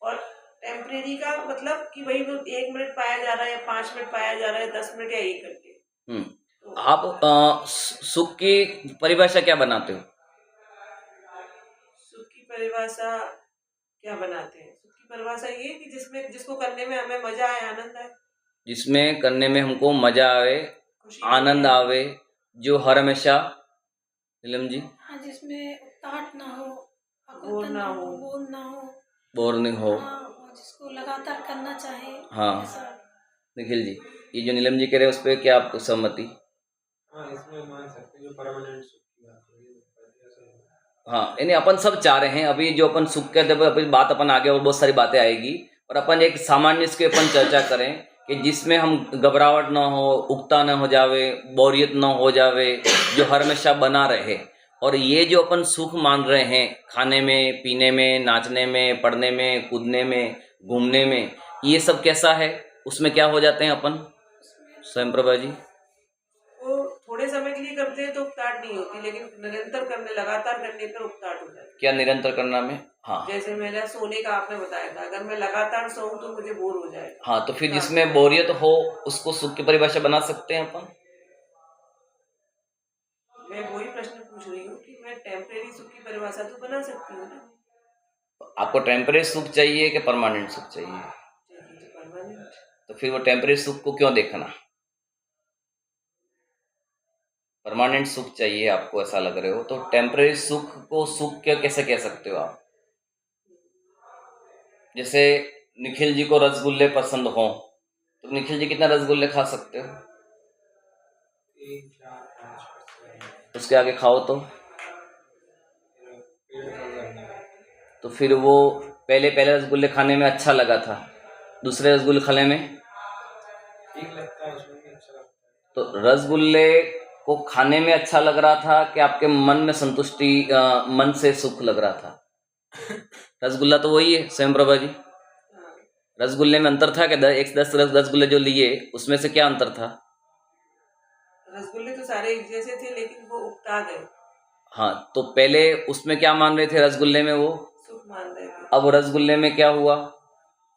और टेम्परेरी का मतलब कि वही वो 1 मिनट पाया जा रहा है या 5 मिनट पाया जा रहा है, 10 मिनट या 1 घंटे। हम्म। तो आप सुख की परिभाषा क्या बनाते हो? सुख की परिभाषा क्या बनाते हैं? सुख की परिभाषा ये कि जिसमें जिसको करने में हमें मजा आए, आनंद आए, जिसमें करने में हमको मजा आवे, खुशी मिले। आनंद आवे, जो हर हमेशा, नीलम जी, हाँ, जिसमें उकताहट ना हो, बोर आकुलता ना ना हो। हो, बोर ना हो। बोर नहीं हो। हाँ, और जिसको लगातार करना चाहे, हाँ, ऐसा। निखिल जी, ये जो नीलम जी कह रहे हैं उस पर क्या आपको सहमति? हाँ, इसमें मान सकते हैं जो परमानेंट सुख की बात हो रही है, ऐसा ही है। हाँ, यानी अपन सब चाह रहे हैं, अभी जो अपन सुख के जब अभी बात अपन आगे और बहुत सारी बातें आएगी, और अपन एक सामान्य इसके अपन चर्चा करें कि जिसमें हम घबराहट ना हो, उगता ना हो जावे, बोरियत ना हो जावे, जो हर हमेशा बना रहे। और ये जो अपन सुख मान रहे हैं, खाने में, पीने में, नाचने में, पढ़ने में, कूदने में, घूमने में, ये सब कैसा है? उसमें क्या हो जाते हैं अपन, स्वयं प्रभा जी? वो थोड़े समय के लिए करते हैं तो उकताहट नहीं होती, लेकिन निरंतर करने, लगातार करने पर उकताहट हो जाती है। क्या निरंतर करना में? हाँ। जैसे मेरा सोने का आपने बताया था, अगर मैं लगातार सोऊं तो मुझे बोर हो जाएगा। हाँ, तो फिर उकताहट जिसमें हो बोरियत हो उसको सुख की परिभाषा बना सकते हैं अपन? जाएगा। मैं वही प्रश्न पूछ रही हूँ कि मैं टेम्परेरी सुख की परिभाषा तो बना सकती हूँ ना। आपको टेम्परेरी सुख चाहिए कि परमानेंट सुख चाहिए? चाहिए तो परमानेंट। तो फिर वो टेम्परेरी सुख को क्यों देखना? परमानेंट सुख चाहिए आपको, ऐसा लग रहे हो, तो टेम्परेरी सुख को सुख क्या कैसे कह सकते हो आप? जैसे निखिल जी को रसगुल्ले पसंद हो, तो निखिल जी कितना रसगुल्ले खा सकते हो? 3, 4, 5 बस उसके आगे खाओ तो पेड़ फल करने का। तो फिर वो पहले पहले रसगुल्ले खाने में अच्छा लगा था, दूसरे रसगुल्ले खाने में ठीक लगता है, उसमें भी अच्छा लगता है। तो रसगुल्ले को खाने में अच्छा लग रहा था कि आपके मन में संतुष्टि, मन से सुख लग रहा था? रसगुल्ला तो वही है, स्वयं प्रभा जी। हाँ, रसगुल्ले में अंतर था कि 10 रसगुल्ले जो लिए उसमें से क्या अंतर था? रसगुल्ले तो सारे एक जैसे थे, लेकिन वो उकता गए, हाँ, तो पहले उसमें क्या मान रहे थे रसगुल्ले में वो, सुख मान रहे थे, अब रसगुल्ले में क्या हुआ?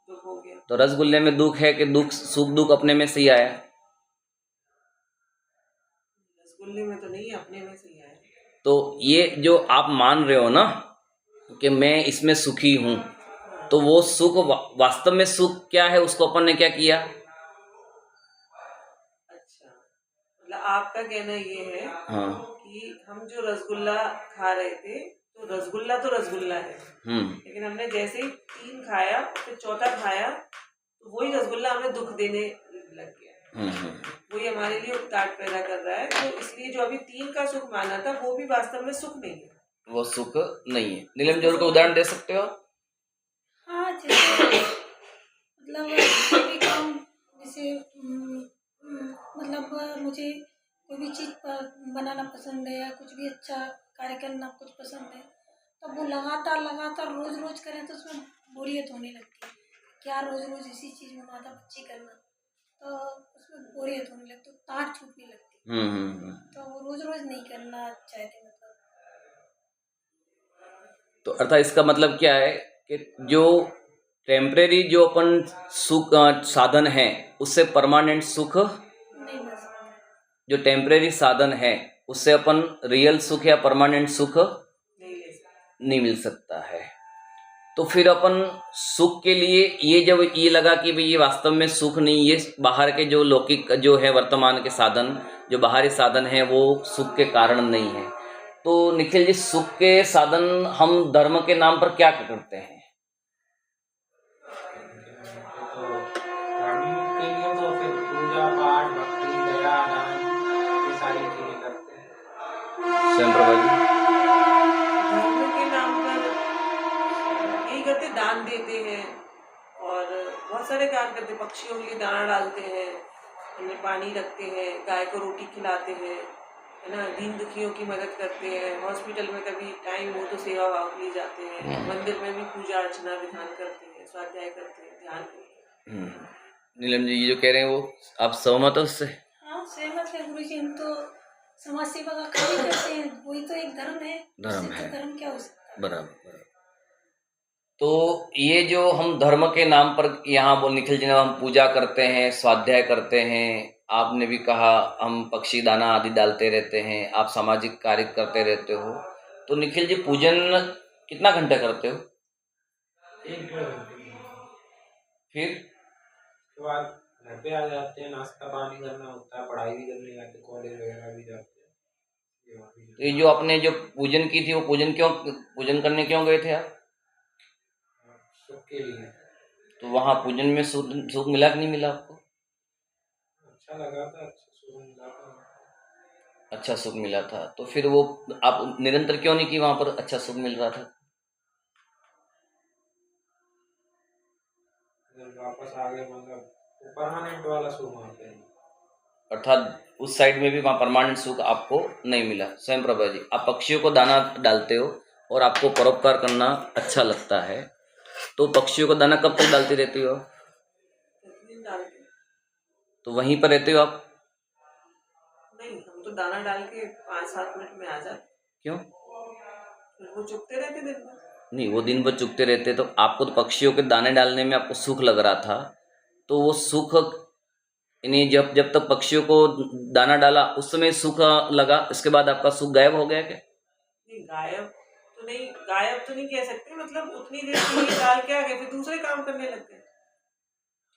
दुख हो गया। तो रसगुल्ले में दुख है कि दुख, सुख दुख अपने में से ही आया? रसगुल्ले में तो नहीं, अपने में से ही आया। तो ये जो आप मान रहे हो ना कि मैं इसमें सुखी हूं, तो वो सुख वास्तव में सुख क्या है, उसको अपन ने क्या किया? अच्छा, मतलब आपका कहना ये है हाँ। कि हम जो रसगुल्ला खा रहे थे, तो रसगुल्ला है, लेकिन हमने जैसे ही 3 खाया, फिर चौथा खाया, तो वही रसगुल्ला हमें दुख देने लग गया। वही हमारे लिए उकताहट पैदा कर रहा है, तो इसलिए जो अभी 3 का सुख माना था वो भी वास्तव में सुख नहीं है। वो सुख नहीं है। नीलम जोड़ का उदाहरण दे सकते हो आप? हाँ, जैसे मतलब कोई भी काम, जैसे मतलब मुझे कोई भी चीज़ पर बनाना पसंद है या कुछ भी अच्छा कार्य करना कुछ पसंद है, तब वो लगातार लगातार रोज रोज करें तो उसमें बोरियत होने लगती है। क्या रोज रोज इसी चीज़ में माथा पच्ची करना, तो उसमें बोरियत होने लगती है, ताट छूटने लगती है। तो वो रोज रोज नहीं करना चाहते, मतलब। तो अर्थात इसका मतलब क्या है कि जो टेम्परेरी जो अपन सुख साधन है, उससे परमानेंट सुख, नहीं मिल सकता। जो टेम्परेरी साधन है उससे अपन रियल सुख या परमानेंट सुख नहीं ले सकते। नहीं मिल सकता है। तो फिर अपन सुख के लिए ये जब ये लगा कि भाई ये वास्तव में सुख नहीं, ये बाहर के जो लौकिक जो है वर्तमान के साधन, जो बाहरी साधन है, वो सुख के कारण नहीं है, तो निखिल जी सुख के साधन हम धर्म के नाम पर क्या करते हैं? तो धर्म के लिए तो फिर पूजा पाठ, भक्ति, दया, दान, ये सारी चीजें करते हैं। स्वयं प्रभा जी? धर्म के नाम पर यही करते, दान देते हैं और बहुत सारे काम करते हैं। पक्षियों के लिए दाना डालते हैं, उन्हें पानी रखते हैं, गाय को रोटी खिलाते हैं, है ना, दीन दुखियों की मदद करते हैं, हॉस्पिटल में कभी टाइम हो तो सेवा भाव के लिए जाते हैं, मंदिर में भी पूजा अर्चना विधान करते हैं, स्वाध्याय करते हैं, ध्यान करते हैं। नीलम जी ये जो कह रहे हैं वो आप सहमत हो उससे? हाँ, सहमत है गुरु जी। हम तो समाज सेवा का कार्य करते हैं, वही तो एक धर्म है। धर्म उससे है, तो धर्म क्या हो सकता है। बराबर बराबर। तो ये जो हम धर्म के नाम पर यहाँ बोल निखिल जी ने हम पूजा करते हैं, स्वाध्याय करते हैं, आपने भी कहा हम पक्षी दाना आदि डालते रहते हैं, आप सामाजिक कार्य करते रहते हो, तो निखिल जी पूजन कितना घंटे करते हो? 1-1.5 घंटे। फिर उसके बाद घर पे आ जाते हैं, नाश्ता पानी करना होता है, पढ़ाई भी करने जाते हैं, कॉलेज वगैरह भी जाते हैं। ये और भी तो ये जो आपने जो पूजन की थी वो पूजन करने क्यों गए थे आप? सुख के लिए तो वहाँ पूजन में सुख सुख मिला कि नहीं मिला आपको? अच्छा लगा था, अच्छा सुकून मिला था। अच्छा सुख मिला था, तो फिर वो आप निरंतर क्यों नहीं की वहाँ पर अच्छा सुख मिल रहा था? जब वापस आ गए मतलब वो परमानेंट वाला सुख वहाँ पे नहीं। अर्थात उस साइड में भी वहाँ परमानेंट सुख आपको नहीं मिला। स्वयं प्रभा जी, आप पक्षियों को दाना डालते हो और आपको परोपकार करना अच्छा लगता है, तो पक्षियों को दाना कब तक डालती रहती हो? प्रतिदिन डालते हैं। तो वहीं पर रहते हो आप? नहीं, हम तो दाना डाल के 5-7 मिनट में आ जाते, क्यों? फिर वो चुगते रहते दिन भर। नहीं, वो दिन भर चुगते रहते, तो आपको तो पक्षियों के दाने डालने में आपको सुख लग रहा था, तो वो सुख यानी जब जब तक पक्षियों को दाना डाला उस समय सुख लगा, इसके बाद आपका सुख गायब हो गया क्या? नहीं, गायब तो नहीं कह सकते, मतलब उतनी देर के लिए डाल के आ गए, फिर दूसरे काम करने लग गए।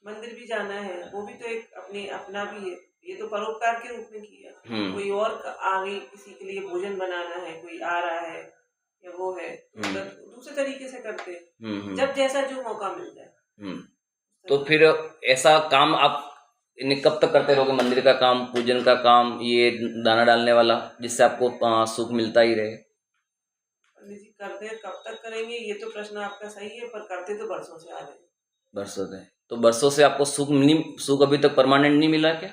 मंदिर भी जाना है, वो भी तो एक अपना भी है, ये तो परोपकार के रूप में किया। कोई और आ गई, किसी के लिए भोजन बनाना है, कोई आ रहा है या वो है, मतलब दूसरे तरीके से करते हैं, जब जैसा जो मौका मिल जाए। तो फिर ऐसा काम आप इन्हें कब तक करते रहोगे? मंदिर का काम, पूजन का काम, ये दाना डालने वाला, जिससे आपको सुख मिलता ही रहे? पंडित जी करते कब तक करेंगे, ये तो प्रश्न आपका सही है, पर करते तो बरसों से आ रहे हैं। बरसों से, तो बरसों से आपको सुख अभी तक परमानेंट नहीं मिला क्या?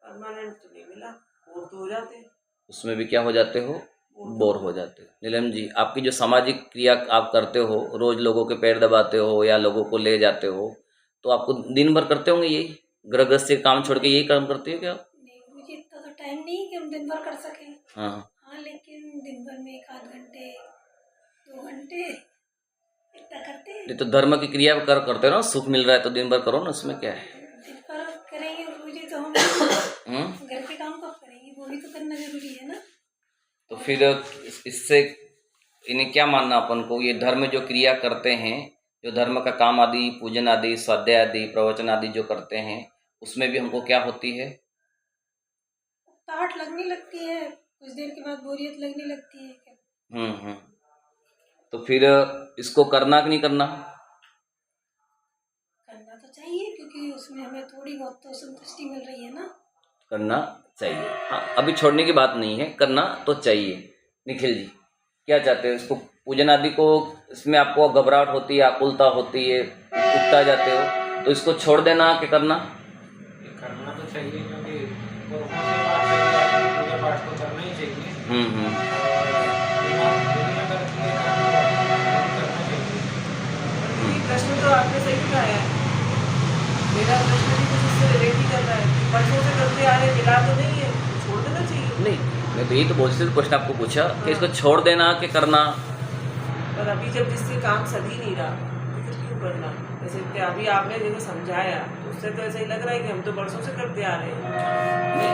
परमानेंट तो नहीं मिला, बोर तो हो जाते हैं। उसमें भी क्या हो जाते हो? बोर हो जाते हो। नीलम जी, आपकी जो सामाजिक क्रिया आप करते हो, रोज लोगों के पैर दबाते हो या लोगों को ले जाते हो, तो आपको दिन भर करते होंगे यही, गृहस्थी का काम छोड़ के यही काम करते हो क्या आप? नहीं, मुझे इतना तो टाइम नहीं है कि हम दिन भर कर सकें। हाँ। हाँ, लेकिन दिन भर में 1-8 घंटे 2 घंटे इतना करते हैं। ये तो धर्म की क्रिया करते हो ना, सुख मिल रहा है तो दिन भर करो ना, उसमें क्या है? दिन भर करेंगे मुझे तो हम घर के काम कब करेंगे, वो भी तो करना जरूरी है ना। तो फिर इससे इन्हें क्या मानना अपन को, ये धर्म जो क्रिया करते हैं, जो धर्म का काम आदि, पूजन आदि, स्वाध्याय आदि, प्रवचन आदि जो करते हैं, उसमें भी हमको क्या होती है? ताट लगने लगती है, कुछ देर के बाद बोरियत लगने लगती है। तो फिर इसको करना कि नहीं करना? करना तो चाहिए, क्योंकि उसमें हमें थोड़ी बहुत तो संतुष्टि मिल रही है ना। करना चाहिए, हाँ, अभी छोड़ने की बात नहीं है, करना तो चाहिए। निखिल जी क्या चाहते हो, इसको पूजन आदि को, इसमें आपको घबराहट होती है, आकुलता होती है, उकता जाते हो, तो इसको छोड़ देना कि करना? ये करना तो चाहिए, क्योंकि पुरखों से बात है कि पूजा पाठ तो करना ही चाहिए। दुनिया करती है काम तो करना चाहिए। ये प्रश्न तो आपने सही उठाया है, मेरा प्रश्न भी कुछ इससे रिलेट ही कर रहा है कि बरसों से करते आ रहे, मिला तो नहीं है, छोड़ देना चाहिए। नहीं, मैं तो यही तो बहुत से क्वेश्चन आपको पूछा कि इसको छोड़ देना कि करना। पर अभी जब जिससे काम सध ही नहीं रहा तो फिर क्यों करना? जैसे कि अभी आपने जैसे समझाया, तो उससे तो ऐसा ही लग रहा है कि हम तो बरसों से करते आ रहे हैं,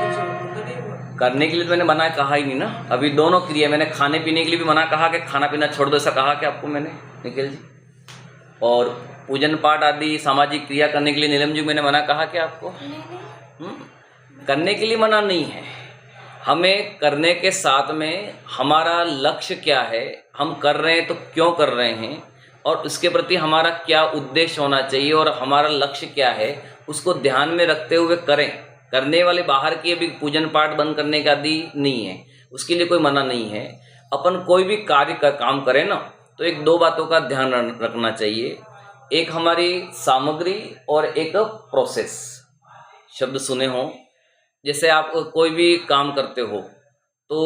कुछ तो नहीं हुआ। करने के लिए तो मैंने मना कहा ही नहीं ना, अभी दोनों क्रिया, मैंने खाने पीने के लिए भी मना कहा कि खाना पीना छोड़ दो, ऐसा कहा कि आपको मैंने निखिल जी? और पूजन पाठ आदि सामाजिक क्रिया करने के लिए नीलम जी मैंने मना कहा कि आपको? करने के लिए मना नहीं है, हमें करने के साथ में हमारा लक्ष्य क्या है, हम कर रहे हैं तो क्यों कर रहे हैं, और उसके प्रति हमारा क्या उद्देश्य होना चाहिए और हमारा लक्ष्य क्या है, उसको ध्यान में रखते हुए करें। करने वाले बाहर की अभी पूजन पाठ बंद करने का आदि नहीं है, उसके लिए कोई मना नहीं है। अपन कोई भी कार्य का काम करें ना, तो एक दो बातों का ध्यान रखना चाहिए, एक हमारी सामग्री और एक प्रोसेस। शब्द सुने हो, जैसे आप कोई भी काम करते हो तो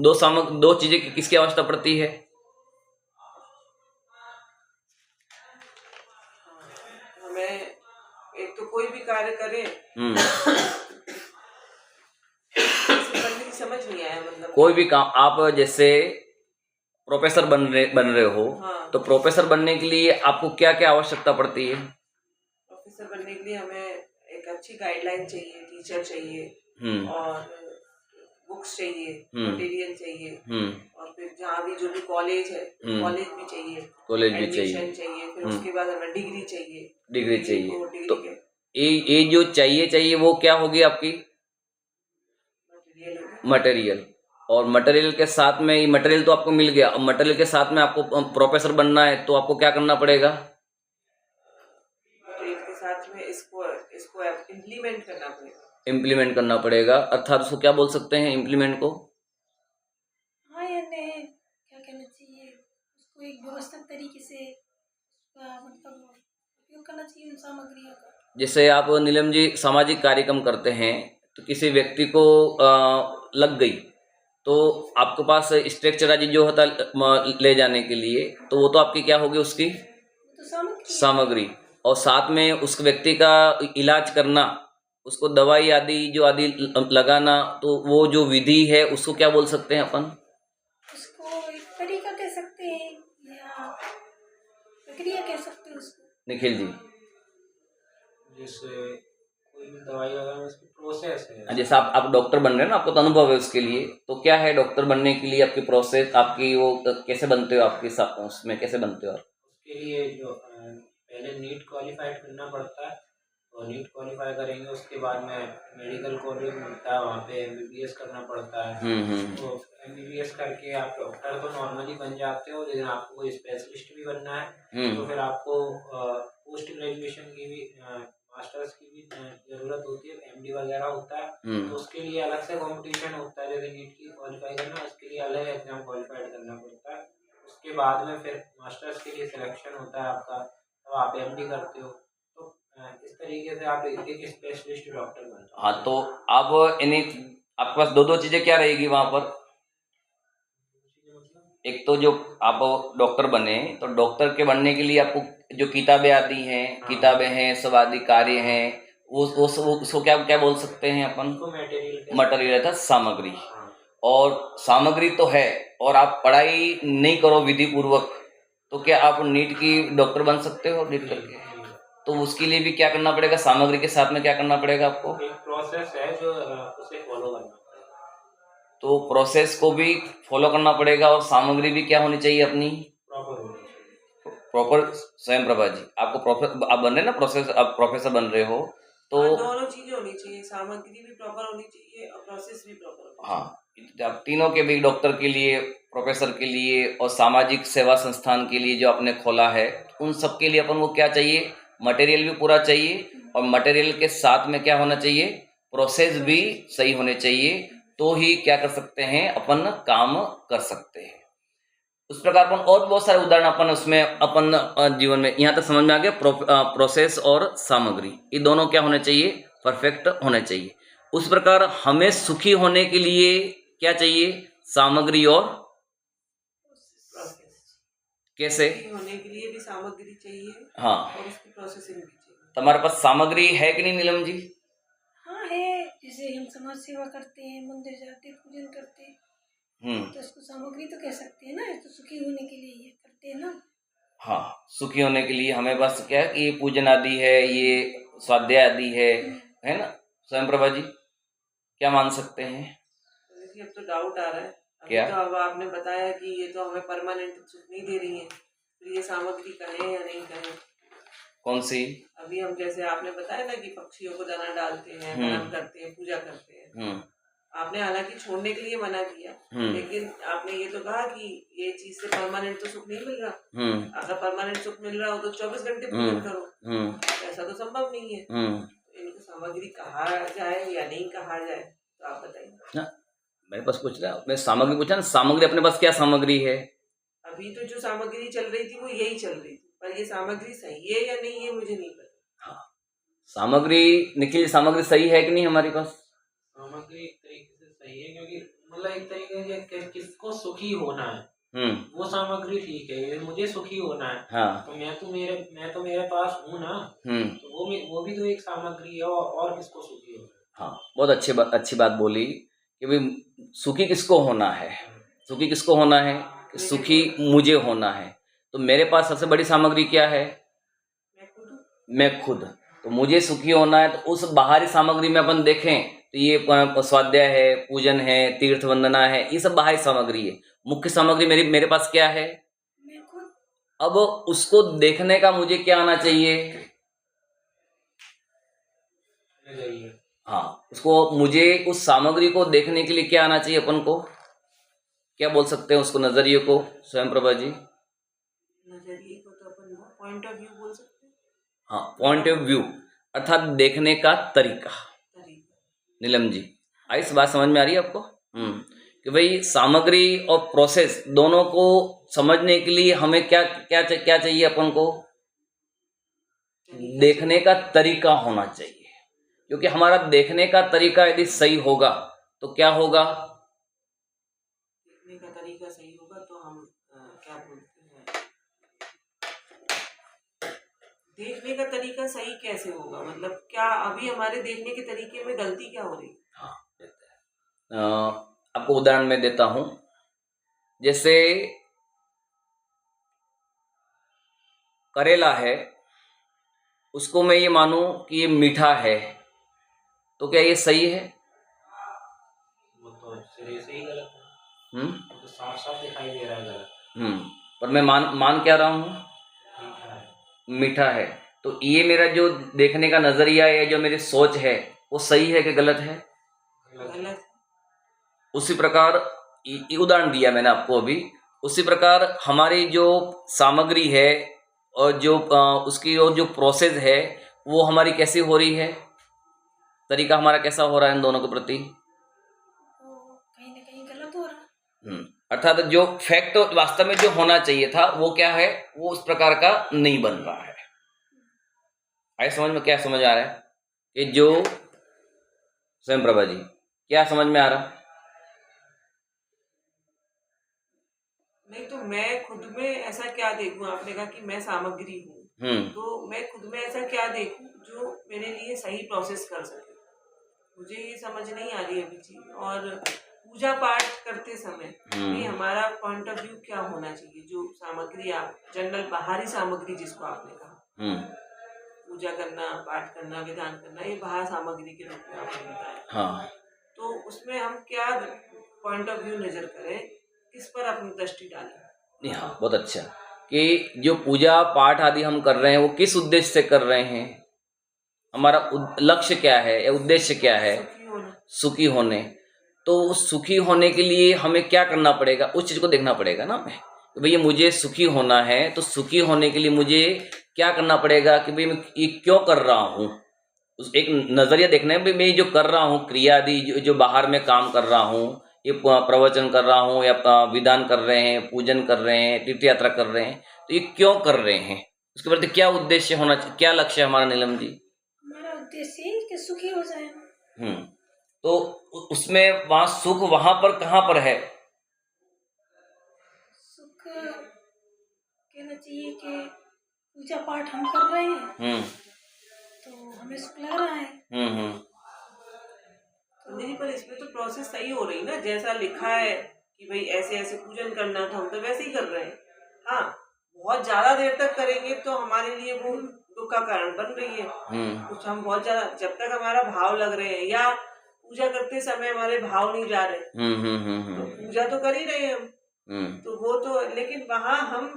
दो चीजें किसकी आवश्यकता पड़ती है? हमें एक तो कोई भी कार्य करें, पंडित जी समझ नहीं आया, मतलब कोई भी काम आप जैसे प्रोफेसर बन रहे हो, हाँ। तो प्रोफेसर बनने के लिए आपको क्या क्या आवश्यकता पड़ती है? प्रोफेसर बनने के लिए हमें एक अच्छी गाइडलाइन चाहिए, टीचर चाहिए हम्म और बुक्स चाहिए, हम्म मटेरियल चाहिए हम्म और फिर जहाँ भी जो भी कॉलेज है हम्म कॉलेज भी चाहिए, कॉलेज भी चाहिए, एडमिशन चाहिए, फिर हम्म उसके बाद हमें डिग्री चाहिए, डिग्री डिग्री चाहिए। को तो डिग्री के ये जो चाहिए वो क्या होगी आपकी? मटेरियल होगी। मटेरियल। और मटेरियल के साथ में, ये मटेरियल तो आपको मिल गया, अब मटेरियल के साथ में आपको प्रोफेसर बनना है तो आपको क्या करना पड़ेगा? मटेरियल के साथ में इसको इसको इम्प्लीमेंट करना पड़ेगा। इम्प्लीमेंट करना पड़ेगा, अर्थात उसको क्या बोल सकते हैं इम्प्लीमेंट को? हाँ यानी क्या कहना चाहिए, उसको एक व्यवस्थित तरीके से उसका मतलब उपयोग करना चाहिए उन सामग्रियों का। जैसे आप नीलम जी सामाजिक कार्यक्रम करते हैं, तो किसी व्यक्ति को लग गई, तो आपके पास स्ट्रक्चर आदि जो होता है ले जाने के लिए, तो वो तो आपकी क्या होगी उसकी वो तो सामग्री है। सामग्री। और साथ में उस व्यक्ति का इलाज करना, उसको दवाई आदि जो आदि लगाना, तो वो जो विधि है उसको क्या बोल सकते हैं अपन? उसको एक तरीका कह सकते हैं या प्रक्रिया कह सकते हैं उसको। निखिल जी, जैसे कोई भी दवाई वगैरह में उसकी प्रोसेस है। जैसे आप डॉक्टर बन रहे हैं ना, आपको तो अनुभव है उसके लिए, तो क्या है डॉक्टर बनने के लिए आपकी प्रोसेस, आपकी वो कैसे बनते हो, आपके साथ उसमें कैसे बनते हो आप? उसके लिए जो पहले नीट क्वालिफाइड करना पड़ता है, और नीट क्वालिफाई करेंगे उसके बाद में मेडिकल कॉलेज मिलता है, वहाँ पे एमबीबीएस करना पड़ता है। तो एमबीबीएस करके आप डॉक्टर तो नॉर्मली बन जाते हो, लेकिन आपको कोई स्पेशलिस्ट भी बनना है तो फिर आपको पोस्ट ग्रेजुएशन की भी मास्टर्स की भी ज़रूरत होती है, एमडी वगैरह होता है। तो उसके लिए अलग से कंपटीशन होता है, जैसे नीट की क्वालिफाई करना उसके लिए अलग एग्जाम क्वालिफाइड करना पड़ता है। उसके बाद में फिर मास्टर्स के लिए सिलेक्शन होता है आपका, तब आप एमडी करते हो। तो इस तरीके से आप एक स्पेशलिस्ट डॉक्टर बनते हो। हाँ, तो अब इन्हीं आपके पास दो चीजें क्या रहेगी वहां पर? एक तो जो आप डॉक्टर बने, तो डॉक्टर के बनने के लिए आपको जो किताबें आती हैं, किताबें हैं, सब आदि कार्य हैं, वो उसको क्या क्या बोल सकते हैं अपन? उनको मटेरियल मटेरियल था, सामग्री। और सामग्री तो है, और आप पढ़ाई नहीं करो विधि पूर्वक, तो क्या आप नीट की डॉक्टर बन सकते हो नीट करके? तो उसके लिए भी क्या करना पड़ेगा, सामग्री के साथ में क्या करना पड़ेगा आपको? एक प्रोसेस है जो उसे फॉलो करना पड़ेगा। तो प्रोसेस को भी फॉलो करना पड़ेगा, और सामग्री भी क्या होनी चाहिए अपनी? प्रॉपर होनी चाहिए। प्रॉपर। स्वयं प्रभा जी, आपको प्रोफेसर आप बन रहे हैं ना, प्रोसेस आप प्रोफेसर बन रहे हो, तो हाँ, दोनों चीजें होनी चाहिए, सामग्री भी प्रॉपर होनी चाहिए और प्रोसेस भी प्रॉपर होनी चाहिए। हाँ, आप तीनों के भी, डॉक्टर के लिए, प्रोफेसर के लिए और सामाजिक सेवा संस्थान के लिए जो आपने खोला है, उन सब के लिए अपन को क्या चाहिए? मटेरियल भी पूरा चाहिए, और मटेरियल के साथ में क्या होना चाहिए? प्रोसेस भी सही होने चाहिए, तो ही क्या कर सकते हैं अपन काम कर सकते हैं। उस प्रकार अपन और बहुत सारे उदाहरण अपन उसमें अपन जीवन में, यहाँ तक समझ में आ गया प्रोसेस और सामग्री, ये दोनों क्या होने चाहिए? परफेक्ट होने चाहिए। उस प्रकार हमें सुखी होने के लिए क्या चाहिए? सामग्री और प्रोसेस कैसे? होने के लिए भी सामग्री चाहिए हाँ, और उसकी प्रोसेसिंग भी चाहिए। तुम्हारे पास सामग्री है कि नहीं नीलम जी? हाँ है, जैसे हम समाज सेवा करते हैं, मंदिर जाते हैं, पूजन करते हैं, तो इसको सामग्री तो कह सकते हैं ना, तो सुखी होने के लिए ये करते हैं ना। हाँ, सुखी होने के लिए हमें बस क्या है कि ये पूजन आदि है, ये स्वाध्याय आदि है ना? स्वयं प्रभा जी क्या मान सकते हैं? देखिए अब तो डाउट आ रहा है, अभी क्या? तो अब आपने बताया कि ये तो हमें परमानेंट सुख नहीं दे रही है, तो ये सामग्री कहें या नहीं कहें। कौन सी? अभी हम जैसे आपने बताया ना कि पक्षियों को दाना डालते हैं, दान करते हैं, पूजा करते हैं, आपने हालांकि छोड़ने के लिए मना किया, लेकिन आपने ये तो कहा कि ये चीज से परमानेंट तो सुख नहीं मिल रहा। अगर परमानेंट सुख मिल रहा हो तो 24 घंटे पूजन करो, ऐसा तो संभव नहीं है। इनको सामग्री कहा जाए या नहीं कहा जाए, तो आप बताइए। मेरे पास पूछ रहा, मैं सामग्री पूछा ना, सामग्री अपने पास क्या सामग्री है? अभी तो जो सामग्री चल रही थी वो यही चल रही थी, पर ये सामग्री सही है या नहीं ये मुझे नहीं पता। हाँ, सामग्री निखिल, सामग्री सही है कि नहीं हमारे पास? सामग्री एक तरीके से सही है, क्योंकि मतलब एक तरीके से किसको सुखी होना है वो सामग्री ठीक है, ये मुझे सुखी होना है। हाँ, तो मैं तो मेरे पास हूँ ना, तो वो भी तो एक सामग्री है, और किसको सुखी होना है। हाँ, बहुत अच्छी बात बोली कि भाई सुखी किसको होना है? सुखी किसको होना है? सुखी मुझे होना है, तो मेरे पास सबसे बड़ी सामग्री क्या है? मैं खुद मैं खुद। तो मुझे सुखी होना है, तो उस बाहरी सामग्री में अपन देखें तो ये स्वाध्याय है, पूजन है, तीर्थ वंदना है, ये सब बाहरी सामग्री है। मुख्य सामग्री मेरे पास क्या है? मैं खुद। अब उसको देखने का मुझे क्या आना चाहिए? नजरिया। हाँ, उसको मुझे उस सामग्री को देखने के लिए क्या आना चाहिए अपन को? क्या बोल सकते हैं उसको, नजरिए को, स्वयं प्रभा जी? नजरिए को तो अपन पॉइंट ऑफ व्यू बोल सकते हैं। हाँ, पॉइंट ऑफ व्यू अर्थात देखने का तरीका। तरीका। नीलम जी, आई इस बात समझ में आ रही है आपको? कि भाई सामग्री और प्रोसेस दोनों को समझने के लिए हमें क्या क्या क्या चाहिए अपन को? देखने का तरीका होना चाहिए। क्योंकि हमारा देखने का तरीका यदि सही होगा तो क्या होगा? देखने का तरीका सही होगा तो हम क्या बोलते हैं, देखने का तरीका सही कैसे होगा, मतलब क्या अभी हमारे देखने के तरीके में गलती क्या हो रही है? हाँ, देते हैं। आपको उदाहरण मैं देता हूं। जैसे करेला है, उसको मैं ये मानूं कि ये मीठा है, तो क्या ये सही है? वो तो सिरे से ही गलत है। वो तो साफ साफ दिखाई दे रहा है गलत। पर मैं मान क्या रहा हूं? मीठा है। मीठा है। तो ये मेरा जो देखने का नजरिया है, जो मेरी सोच है, वो सही है कि गलत है? गलत। उसी प्रकार ये उदाहरण दिया मैंने आपको अभी। उसी प्रकार हमारी जो सामग्री है और जो उसकी और जो प्रोसेस है, वो हमारी कैसी हो रही है? तरीका हमारा कैसा हो रहा है इन दोनों के प्रति? वो कहीं ना कहीं गलत हो रहा है। अर्थात जो फैक्ट वास्तव में जो होना चाहिए था वो क्या है? वो उस प्रकार का नहीं बन रहा है। आए समझ में? क्या समझ आ रहा है कि जो स्वयं प्रभा जी, क्या समझ में आ रहा? नहीं तो मैं खुद में ऐसा क्या देखूं, आपने कहा कि मैं सामग्री हूँ, तो मैं खुद में ऐसा क्या देखूं जो मेरे लिए सही प्रोसेस कर सके, मुझे ये समझ नहीं आ रही अभी चीज। और पूजा पाठ करते समय भी हमारा पॉइंट ऑफ व्यू क्या होना चाहिए? जो सामग्री आप जनरल बाहरी सामग्री जिसको आपने कहा, पूजा करना, पाठ करना, विधान करना, ये बाहर सामग्री के रूप में आपने बताया। हाँ, तो उसमें हम क्या पॉइंट ऑफ व्यू नजर करें, किस पर अपनी दृष्टि डालें? हाँ, बहुत अच्छा। कि जो पूजा पाठ आदि हम कर रहे हैं वो किस उद्देश्य से कर रहे हैं? हमारा लक्ष्य क्या है या उद्देश्य क्या है? सुखी होना। सुखी होने। तो सुखी होने के लिए हमें क्या करना पड़ेगा? उस चीज को देखना पड़ेगा ना हमें, कि भैया मुझे सुखी होना है, तो सुखी होने के लिए मुझे क्या करना पड़ेगा? कि भाई मैं ये क्यों कर रहा हूँ, उस एक नजरिया देखना है। भाई मैं जो कर रहा हूँ क्रिया आदि, जो बाहर में काम कर रहा हूँ, ये प्रवचन कर रहा हूँ या विधान कर रहे हैं, पूजन कर रहे हैं, तीर्थ यात्रा कर रहे हैं, तो ये क्यों कर रहे हैं? उसके प्रति क्या उद्देश्य होना चाहिए? क्या लक्ष्य है हमारा नीलम जी? हमारा उद्देश्य यही कि सुखी हो जाए। तो उसमें वहां सुख वहां पर कहाँ पर है? सुख कहना चाहिए कि पूजा पाठ हम कर रहे हैं तो हमें सुख लग रहा है। नहीं, पर इसमें तो प्रोसेस सही हो रही ना, जैसा लिखा है कि भाई ऐसे ऐसे पूजन करना था, हम तो वैसे ही कर रहे हैं। हाँ, बहुत ज्यादा देर तक करेंगे तो हमारे लिए वो दुख का कारण बन रही है। कुछ हम बहुत ज्यादा, जब तक हमारा भाव लग रहे हैं या पूजा करते समय हमारे भाव नहीं जा रहे, तो पूजा तो कर ही रहे हैं हम, तो वो तो, लेकिन वहां हम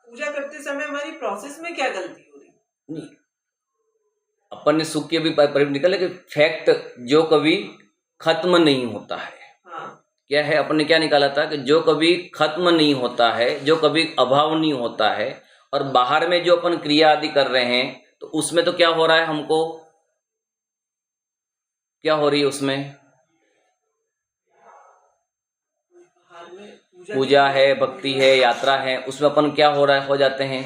पूजा करते समय हमारी प्रोसेस में क्या गलती हो रही? अपन ने सुख की अभी परिभाषा निकाला कि फैक्ट जो कभी खत्म नहीं होता है। हाँ, क्या है? अपन ने क्या निकाला था कि जो कभी खत्म नहीं होता है, जो कभी अभाव नहीं होता है, और बाहर में जो अपन क्रिया आदि कर रहे हैं, तो उसमें तो क्या हो रहा है? हमको क्या हो रही है उसमें? पूजा है, भक्ति है, यात्रा है, उसमें अपन क्या हो रहा है? हो जाते हैं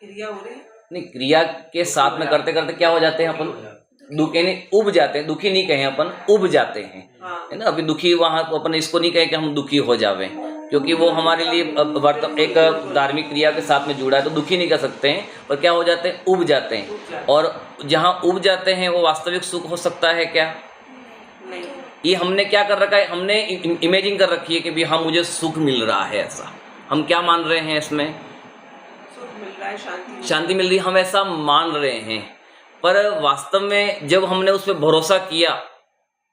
क्रिया हो रही है। नहीं, क्रिया के साथ में करते करते क्या हो जाते हैं अपन? दुखी नहीं, उब जाते हैं। दुखी नहीं कहें अपन, उब जाते हैं, है ना। अभी दुखी वहां अपन इसको नहीं कहें कि हम दुखी हो जावे, क्योंकि वो हमारे लिए एक धार्मिक क्रिया के साथ में जुड़ा है, तो दुखी नहीं कर सकते हैं, पर क्या हो जाते हैं? उब जाते हैं। और जहाँ उब जाते हैं वो वास्तविक सुख हो सकता है क्या? ये हमने क्या कर रखा है? हमने इमेजिन कर रखी है कि भी हाँ मुझे सुख मिल रहा है, ऐसा हम क्या मान रहे हैं इसमें? सुख मिल रहा है, शांति मिल रही, हम ऐसा मान रहे हैं, पर वास्तव में जब हमने उस पर भरोसा किया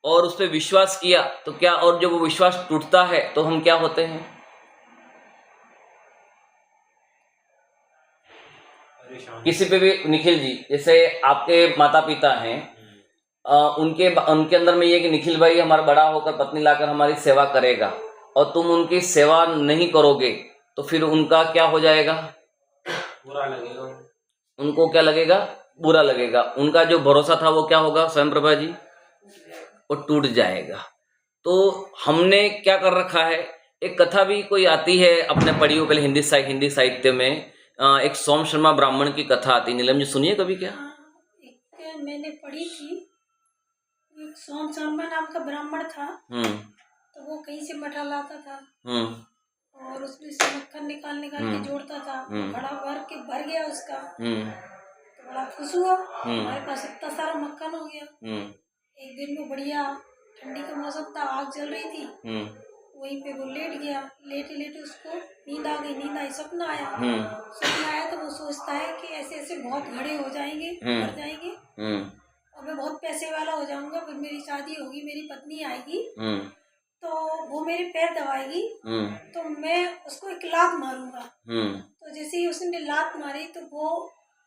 और उस पर विश्वास किया तो क्या, और जब वो विश्वास टूटता है तो हम क्या होते हैं? परेशान। किसी पे भी, निखिल जी जैसे आपके माता पिता हैं, उनके उनके अंदर में ये कि निखिल भाई हमारा बड़ा होकर पत्नी लाकर हमारी सेवा करेगा, और तुम उनकी सेवा नहीं करोगे तो फिर उनका क्या हो जाएगा? बुरा लगेगा। उनको क्या लगेगा? बुरा लगेगा। उनका जो भरोसा था वो क्या होगा स्वयं प्रभा जी? वो टूट जाएगा। तो हमने क्या कर रखा है, एक कथा भी कोई आती है अपने पढ़ी हो पहले हिंदी साहित्य में, एक सोम शर्मा ब्राह्मण की कथा आती है। नीलम जी सुनिए कभी क्या? हाँ, एक मैंने पढ़ी थी। एक सोम शर्मा नाम का ब्राह्मण था, तो वो कहीं से मठा लाता था और उसमें से मक्खन निकाल के जोड़ता था। बड़ा भर गया उसका, तो बड़ा खुश हुआ, हमारे पास इतना सारा मक्खन हो गया। एक दिन वो बढ़िया ठंडी का मौसम था, आग जल रही थी, वहीं पे वो लेट गया। लेटे लेटे उसको नींद आ गई, सपना आया तो वो सोचता है कि ऐसे ऐसे बहुत घड़े हो जाएंगे, मर जाएंगे और मैं बहुत पैसे वाला हो जाऊंगा, फिर मेरी शादी होगी, मेरी पत्नी आएगी तो वो मेरे पैर दबाएगी, तो मैं उसको एक लात मारूंगा। तो जैसे ही उसने लात मारी तो वो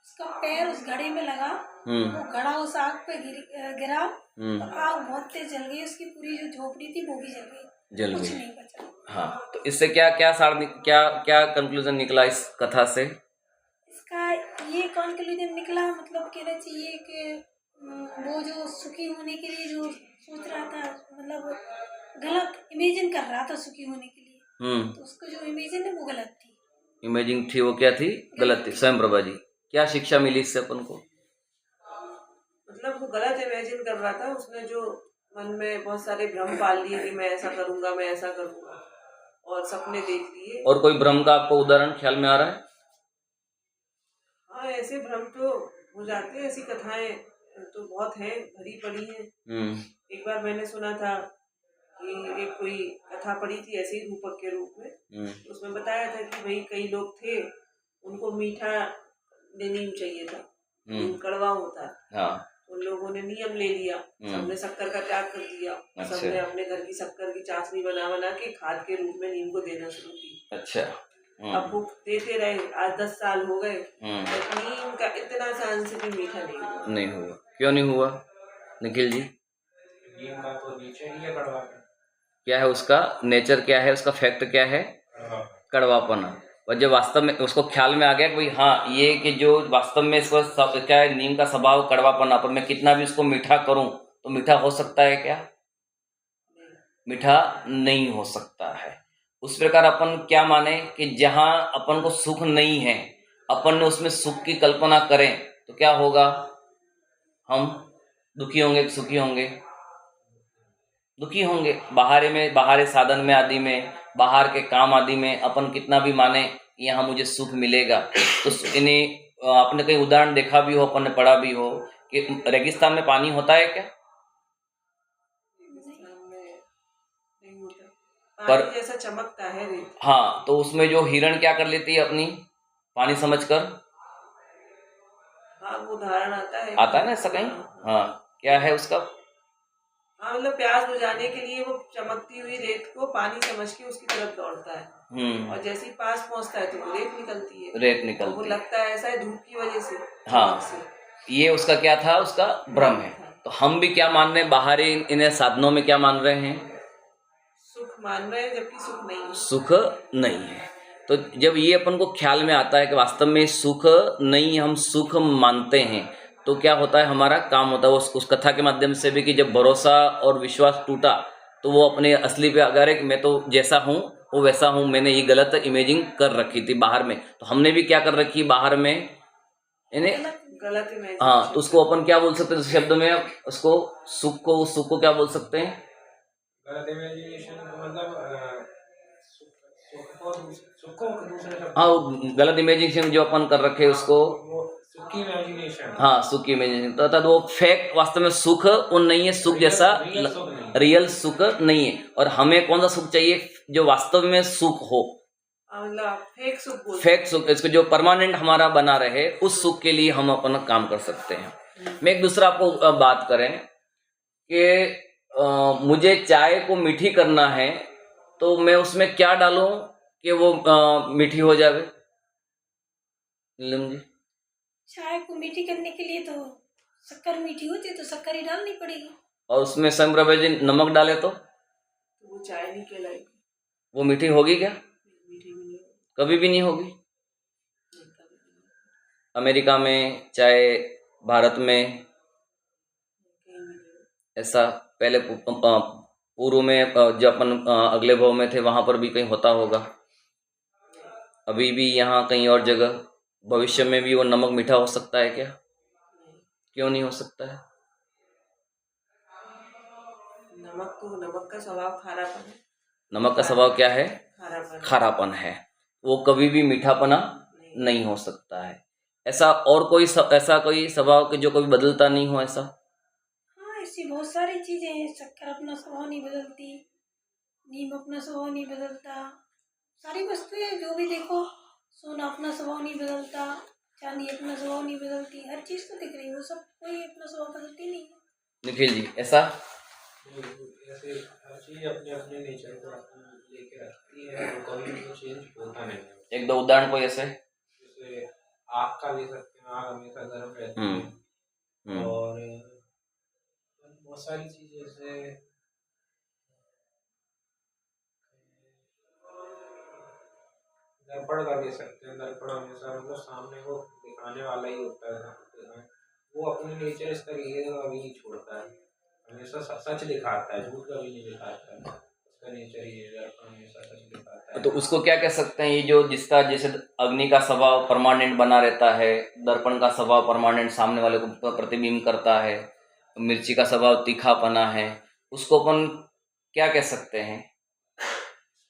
उसका पैर उस घड़े में लगा, वो घड़ा उस आग पे गिरा और आग बहुत तेज जल गई। उसकी पूरी जो झोपड़ी थी वो भी जल कुछ नहीं बचा। हाँ, तो इससे क्या क्या कंक्लूजन निकला इस कथा से? इसका ये कंक्लूजन निकला, मतलब कहना चाहिए कि वो जो सुखी होने के लिए जो सोच रहा था, मतलब गलत इमेजिन कर रहा था सुखी होने के लिए, तो उसका जो इमेजिन है वो गलत थी। इमेजिन थी वो क्या थी? गलत थी। स्वयं प्रभा जी क्या शिक्षा मिली इससे अपन को? मतलब वो गलत इमेजिन कर रहा था, उसने जो मन में बहुत सारे भ्रम पाल लिए कि मैं ऐसा करूंगा, मैं ऐसा करूंगा, और सपने देख लिए। और कोई भ्रम का आपको उदाहरण ख्याल में आ रहा है? हाँ, ऐसे भ्रम तो हो जाते हैं, ऐसी कथाएं तो बहुत हैं, भरी पड़ी हैं। एक बार मैंने सुना था कि एक कोई कथा पढ़ी थी ऐसे ही रूपक के रूप में, उसमें बताया था कि भाई कई लोग थे, उनको मीठा नीम चाहिए था, नीम कड़वा होता है। हाँ। उन लोगों ने नियम ले लिया, सबने शक्कर का त्याग कर दिया। अच्छा। सबने अपने घर की शक्कर की चाशनी बना के खाद के रूप में नीम को देना शुरू की। अच्छा। अब वो देते रहे, आज 10 साल हो गए, तो नीम का इतना सा अंश भी मीठा नहीं हुआ। क्यों नहीं हुआ निखिल जी? नीम का तो नेचर ही है कड़वापन। क्या है उसका नेचर, क्या है उसका फैक्ट, क्या है? कड़वापन। और जब वास्तव में उसको ख्याल में आ गया कि भाई हाँ, ये कि जो वास्तव में इसको क्या है, नीम का स्वभाव कड़वापन, पर मैं कितना भी इसको मीठा करूं तो मीठा हो सकता है क्या? मीठा नहीं हो सकता है। उस प्रकार अपन क्या माने कि जहां अपन को सुख नहीं है, अपन ने उसमें सुख की कल्पना करें तो क्या होगा? हम दुखी होंगे कि सुखी होंगे? दुखी होंगे। बाहर साधन में आदि में, बाहर के काम आदि में अपन कितना भी माने यहाँ मुझे सुख मिलेगा, तो इन्हें आपने कहीं उदाहरण देखा भी हो, अपन ने पढ़ा भी हो कि रेगिस्तान में पानी होता है क्या? पर जैसा चमकता है रेत। हाँ, तो उसमें जो हिरण क्या कर लेती है अपनी पानी समझकर? हाँ, वो उदाहरण आता है ना ऐसा कहीं? हाँ, क्या है उसका? हाँ, मतलब प्यास बुझाने के लिए वो चमकती हुई रेत को पानी समझ के उसकी तरफ दौड़ता है, और जैसे ही पास पहुंचता है तो वो रेत निकलती है। वो लगता है ऐसा है धूप की वजह से। हाँ, ये उसका क्या था? उसका भ्रम है। तो हम भी क्या मान रहे हैं? बाहरी इन्हें साधनों में क्या मान रहे हैं? सुख मान रहे हैं, जबकि सुख नहीं है। सुख नहीं है। तो जब ये अपन को ख्याल में आता है कि वास्तव में सुख नहीं, हम सुख मानते हैं, तो क्या होता है? हमारा काम होता है उस कथा के माध्यम से भी कि जब भरोसा और विश्वास टूटा तो वो अपने असली पे अगर है कि मैं तो जैसा हूँ वो वैसा हूँ, मैंने ये गलत इमेजिंग कर रखी थी बाहर में, तो हमने भी क्या कर रखी बाहर में इन्हें गलत इमेजिन। हाँ, तो उसको अपन क्या बोल सकते हैं शब्द में? उसको सुख को क्या बोल सकते हैं? गलत इमेजिनेशन मतलब सुख को दूसरे शब्द। हाँ, गलत इमेजिनेशन जो अपन कर रखे उसको सुखी इमेजिनेशन। हाँ, सुख की इमेजिनेशन। तो वो फैक्ट वास्तव में सुख वो नहीं है, सुख जैसा रियल सुख नहीं है। और हमें कौन सा सुख चाहिए? जो वास्तव में सुख हो, मतलब फेक सुख बोलते फेक सुख, इसको जो परमानेंट हमारा बना रहे, उस सुख के लिए हम अपना काम कर सकते हैं। मैं एक दूसरा आपको बात करें कि मुझे चाय को मीठी करना है, तो मैं उसमें क्या डालूं कि वो मीठी हो जावे? नीलम जी, चाय को मीठी करने के लिए तो शक्कर मीठी होती है तो शक्कर ही डालनी पड़ेगी। और उसमें स्वयं प्रभा जी नमक डाले तो तो वो चाय नहीं कहलाएगी, वो मीठी होगी क्या? मीठी भी नहीं होगी, कभी भी नहीं होगी। नहीं कभी नहीं, अमेरिका में चाहे भारत में कहीं भी नहीं होगी। ऐसा पहले पूर्व में जो अपन अगले भाव में थे वहां पर भी कहीं होता होगा, अभी भी यहाँ कहीं और जगह, भविष्य में भी वो नमक मीठा हो सकता है क्या? नहीं, क्यों नहीं हो सकता है? नमक का स्वभाव खारापन है, नमक का स्वभाव क्या है? खारापन खारापन है। वो कभी भी मीठापना नहीं हो सकता है। ऐसा और कोई ऐसा कोई स्वभाव कि जो कभी बदलता नहीं हो ऐसा? हाँ, ऐसी बहुत सारी चीजें हैं। शक्कर अपना स्वभाव नहीं बदलती, नीम अपना स्वभाव नहीं बदलता, सारी वस्तुएं जो भी देखो, सोना अपना स्वभाव नहीं बदलता, चांदी अपना स्वभाव नहीं बदलती, हर चीज तो दिख रही है, वो सब कोई अपना स्वभाव बदलती नहीं है। निखिल जी, ऐसा? ऐसे हर चीज अपने अपने नेचर को लेके रखती है, वो कभी भी चेंज होता नहीं है। एक दो उदाहरण कोई ऐसे? जैसे आग का ले सकते हैं, आग हमेशा गर्म रहती है। और बहुत सारी चीजें जैसे दर्पण का ले सकते हैं, दर्पण हमेशा मतलब सामने को दिखाने वाला ही होता है, वो अपने नेचर इस तरीके का कभी नहीं छोड़ता है, हमेशा सच दिखाता है, झूठ कभी नहीं दिखाता है, उसका नेचर ही है, दर्पण हमेशा सच दिखाता है। तो उसको क्या कह सकते हैं? ये जो जिसका जैसे अग्नि का स्वभाव परमानेंट बना रहता है, दर्पण का स्वभाव परमानेंट सामने वाले को प्रतिबिंब करता है, मिर्ची का स्वभाव तीखापना है, उसको अपन क्या कह सकते हैं?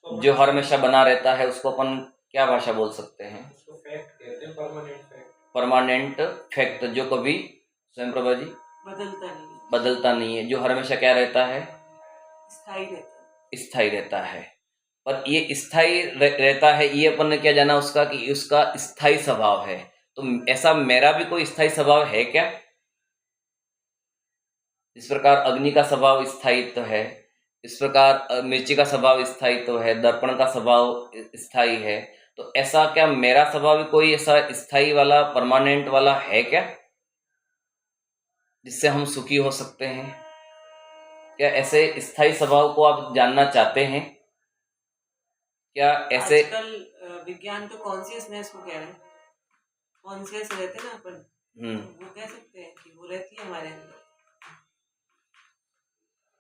जो हर हमेशा बना रहता है उसको अपन क्या भाषा बोल सकते हैं? उसको फैक्ट कहते हैं, परमानेंट फैक्ट। परमानेंट फैक्ट, जो कभी स्वयं प्रभा जी बदलता नहीं है, जो हर हमेशा क्या रहता है? स्थायी रहता है। पर ये स्थायी रहता है, ये अपन ने क्या जाना उसका कि उसका स्थायी स्वभाव है। तो ऐसा मेरा भी कोई स्थायी स्वभाव है क्या? इस प्रकार अग्नि का स्वभाव स्थायित्व है, इस प्रकार मिर्ची का स्वभाव स्थायित्व है, दर्पण का स्वभाव स्थायी है। तो ऐसा क्या मेरा स्वभाव भी कोई ऐसा स्थायी वाला परमानेंट वाला है क्या, जिससे हम सुखी हो सकते हैं? क्या ऐसे स्थायी स्वभाव को आप जानना चाहते हैं क्या? ऐसे आजकल विज्ञान तो कॉन्शियसनेस को कह रहे हैं, कॉन्शियस रहते हैं ना अपन, वो कह सकते हैं कि वो रहती है हमारे अंदर,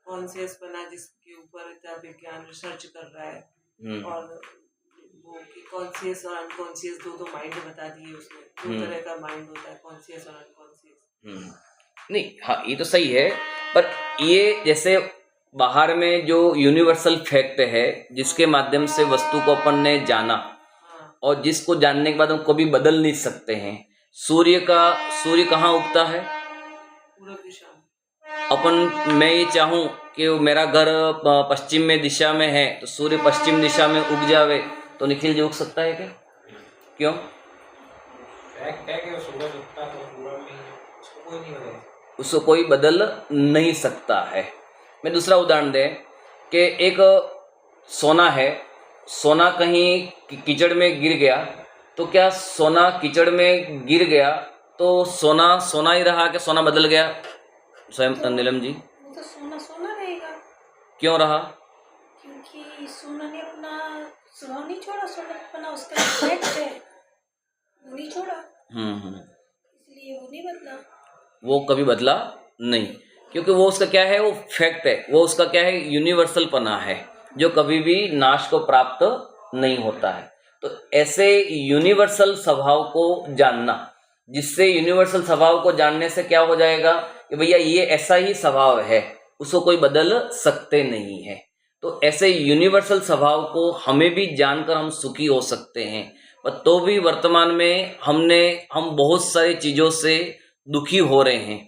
कॉन्शियस बना जिसके ऊपर इतना विज्ञान रिसर्च कर रहा है। और वो कि कॉन्शियस और अनकॉन्शियस दो माइंड बता दिए उसने, दो तरह का माइंड होता है, कॉन्शियस और अनकॉन्शियस। नहीं, हाँ ये तो सही है, पर ये जैसे बाहर में जो यूनिवर्सल फैक्ट है जिसके माध्यम से वस्तु को अपन ने जाना, और जिसको जानने के बाद हम कभी बदल नहीं सकते हैं। सूर्य कहाँ उगता है? पूरब दिशा में। अपन मैं ये चाहूँ कि मेरा घर पश्चिम में दिशा में है तो सूर्य पश्चिम दिशा में उग जावे, तो निखिल जी उग सकता है क्या? क्यों? फैक्ट है कि सूरज उगता तो पूरब में ही है, उसको कोई नहीं बदल, उसको कोई बदल नहीं सकता है। मैं दूसरा उदाहरण दें कि एक सोना है, सोना कहीं कीचड़ में गिर गया, तो क्या सोना कीचड़ में गिर गया तो सोना सोना ही रहा कि सोना बदल गया? स्वयं नीलम जी, वो तो सोना सोना रहेगा, क्यों रहा? क्योंकि सोना ने अपना स्वभाव नहीं छोड़ा, सोना अपना उसका फैक्ट है वो नहीं छोड़ा, इसलिए वो नहीं बदला, वो कभी बदला नहीं, क्योंकि वो उसका क्या है, वो फैक्ट है, वो उसका क्या है, यूनिवर्सल पना है जो कभी भी नाश को प्राप्त नहीं होता है। तो ऐसे यूनिवर्सल स्वभाव को जानना, जिससे यूनिवर्सल स्वभाव को जानने से क्या हो जाएगा कि भैया ये ऐसा ही स्वभाव है, उसको कोई बदल सकते नहीं है। तो ऐसे यूनिवर्सल स्वभाव को हमें भी जानकर हम सुखी हो सकते हैं, पर तो भी वर्तमान में हम बहुत सारी चीज़ों से दुखी हो रहे हैं।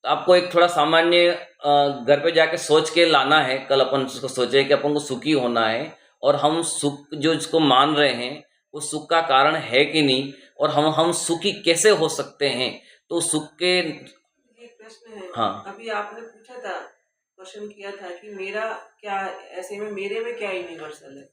तो आपको एक थोड़ा सामान्य घर पे जाके सोच के लाना है, कल अपन उसको सोचे कि अपन को सुखी होना है और हम सुख जो इसको मान रहे हैं वो सुख का कारण है कि नहीं, और हम सुखी कैसे हो सकते हैं। तो सुख के एक प्रश्न है। हाँ अभी आपने पूछा था, क्वेश्चन किया था कि मेरा क्या, ऐसे में मेरे में क्या यूनिवर्सल है।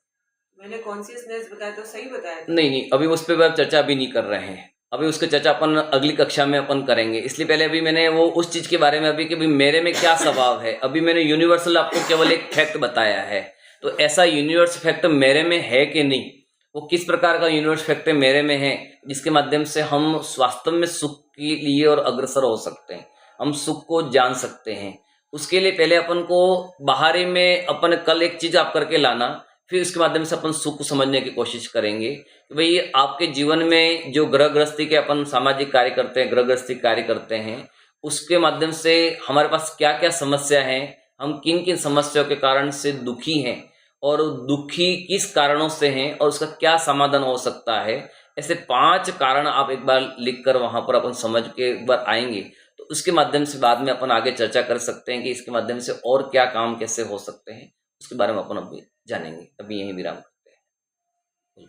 मैंने कॉन्शियसनेस बताया तो सही बताया था। नहीं, अभी उस पे चर्चा अभी नहीं कर रहे हैं। अभी उसकी चर्चा अपन अगली कक्षा में अपन करेंगे। इसलिए पहले अभी मैंने वो उस चीज़ के बारे में अभी कि भाई मेरे में क्या स्वभाव है, अभी मैंने यूनिवर्सल आपको केवल एक फैक्ट बताया है। तो ऐसा यूनिवर्स फैक्ट मेरे में है कि नहीं, वो किस प्रकार का यूनिवर्स फैक्ट मेरे में है जिसके माध्यम से हम वास्तव में सुख के लिए और अग्रसर हो सकते हैं, हम सुख को जान सकते हैं। उसके लिए पहले अपन को बाहरी में अपन कल एक चीज़ आप करके लाना, फिर इसके माध्यम से अपन सुख को समझने की कोशिश करेंगे कि भाई आपके जीवन में जो ग्रह गृहस्थी के अपन सामाजिक कार्य करते हैं, ग्रह गृहस्थी कार्य करते हैं, उसके माध्यम से हमारे पास क्या क्या समस्या हैं, हम किन किन समस्याओं के कारण से दुखी हैं और दुखी किस कारणों से हैं और उसका क्या समाधान हो सकता है। ऐसे 5 कारण आप एक बार लिख कर वहाँ पर अपन समझ के एक बार आएंगे तो उसके माध्यम से बाद में अपन आगे चर्चा कर सकते हैं कि इसके माध्यम से और क्या काम कैसे हो सकते हैं, उसके बारे में अपन अभी जानेंगे। अभी यहीं विराम करते हैं।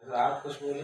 आप कुछ बोले।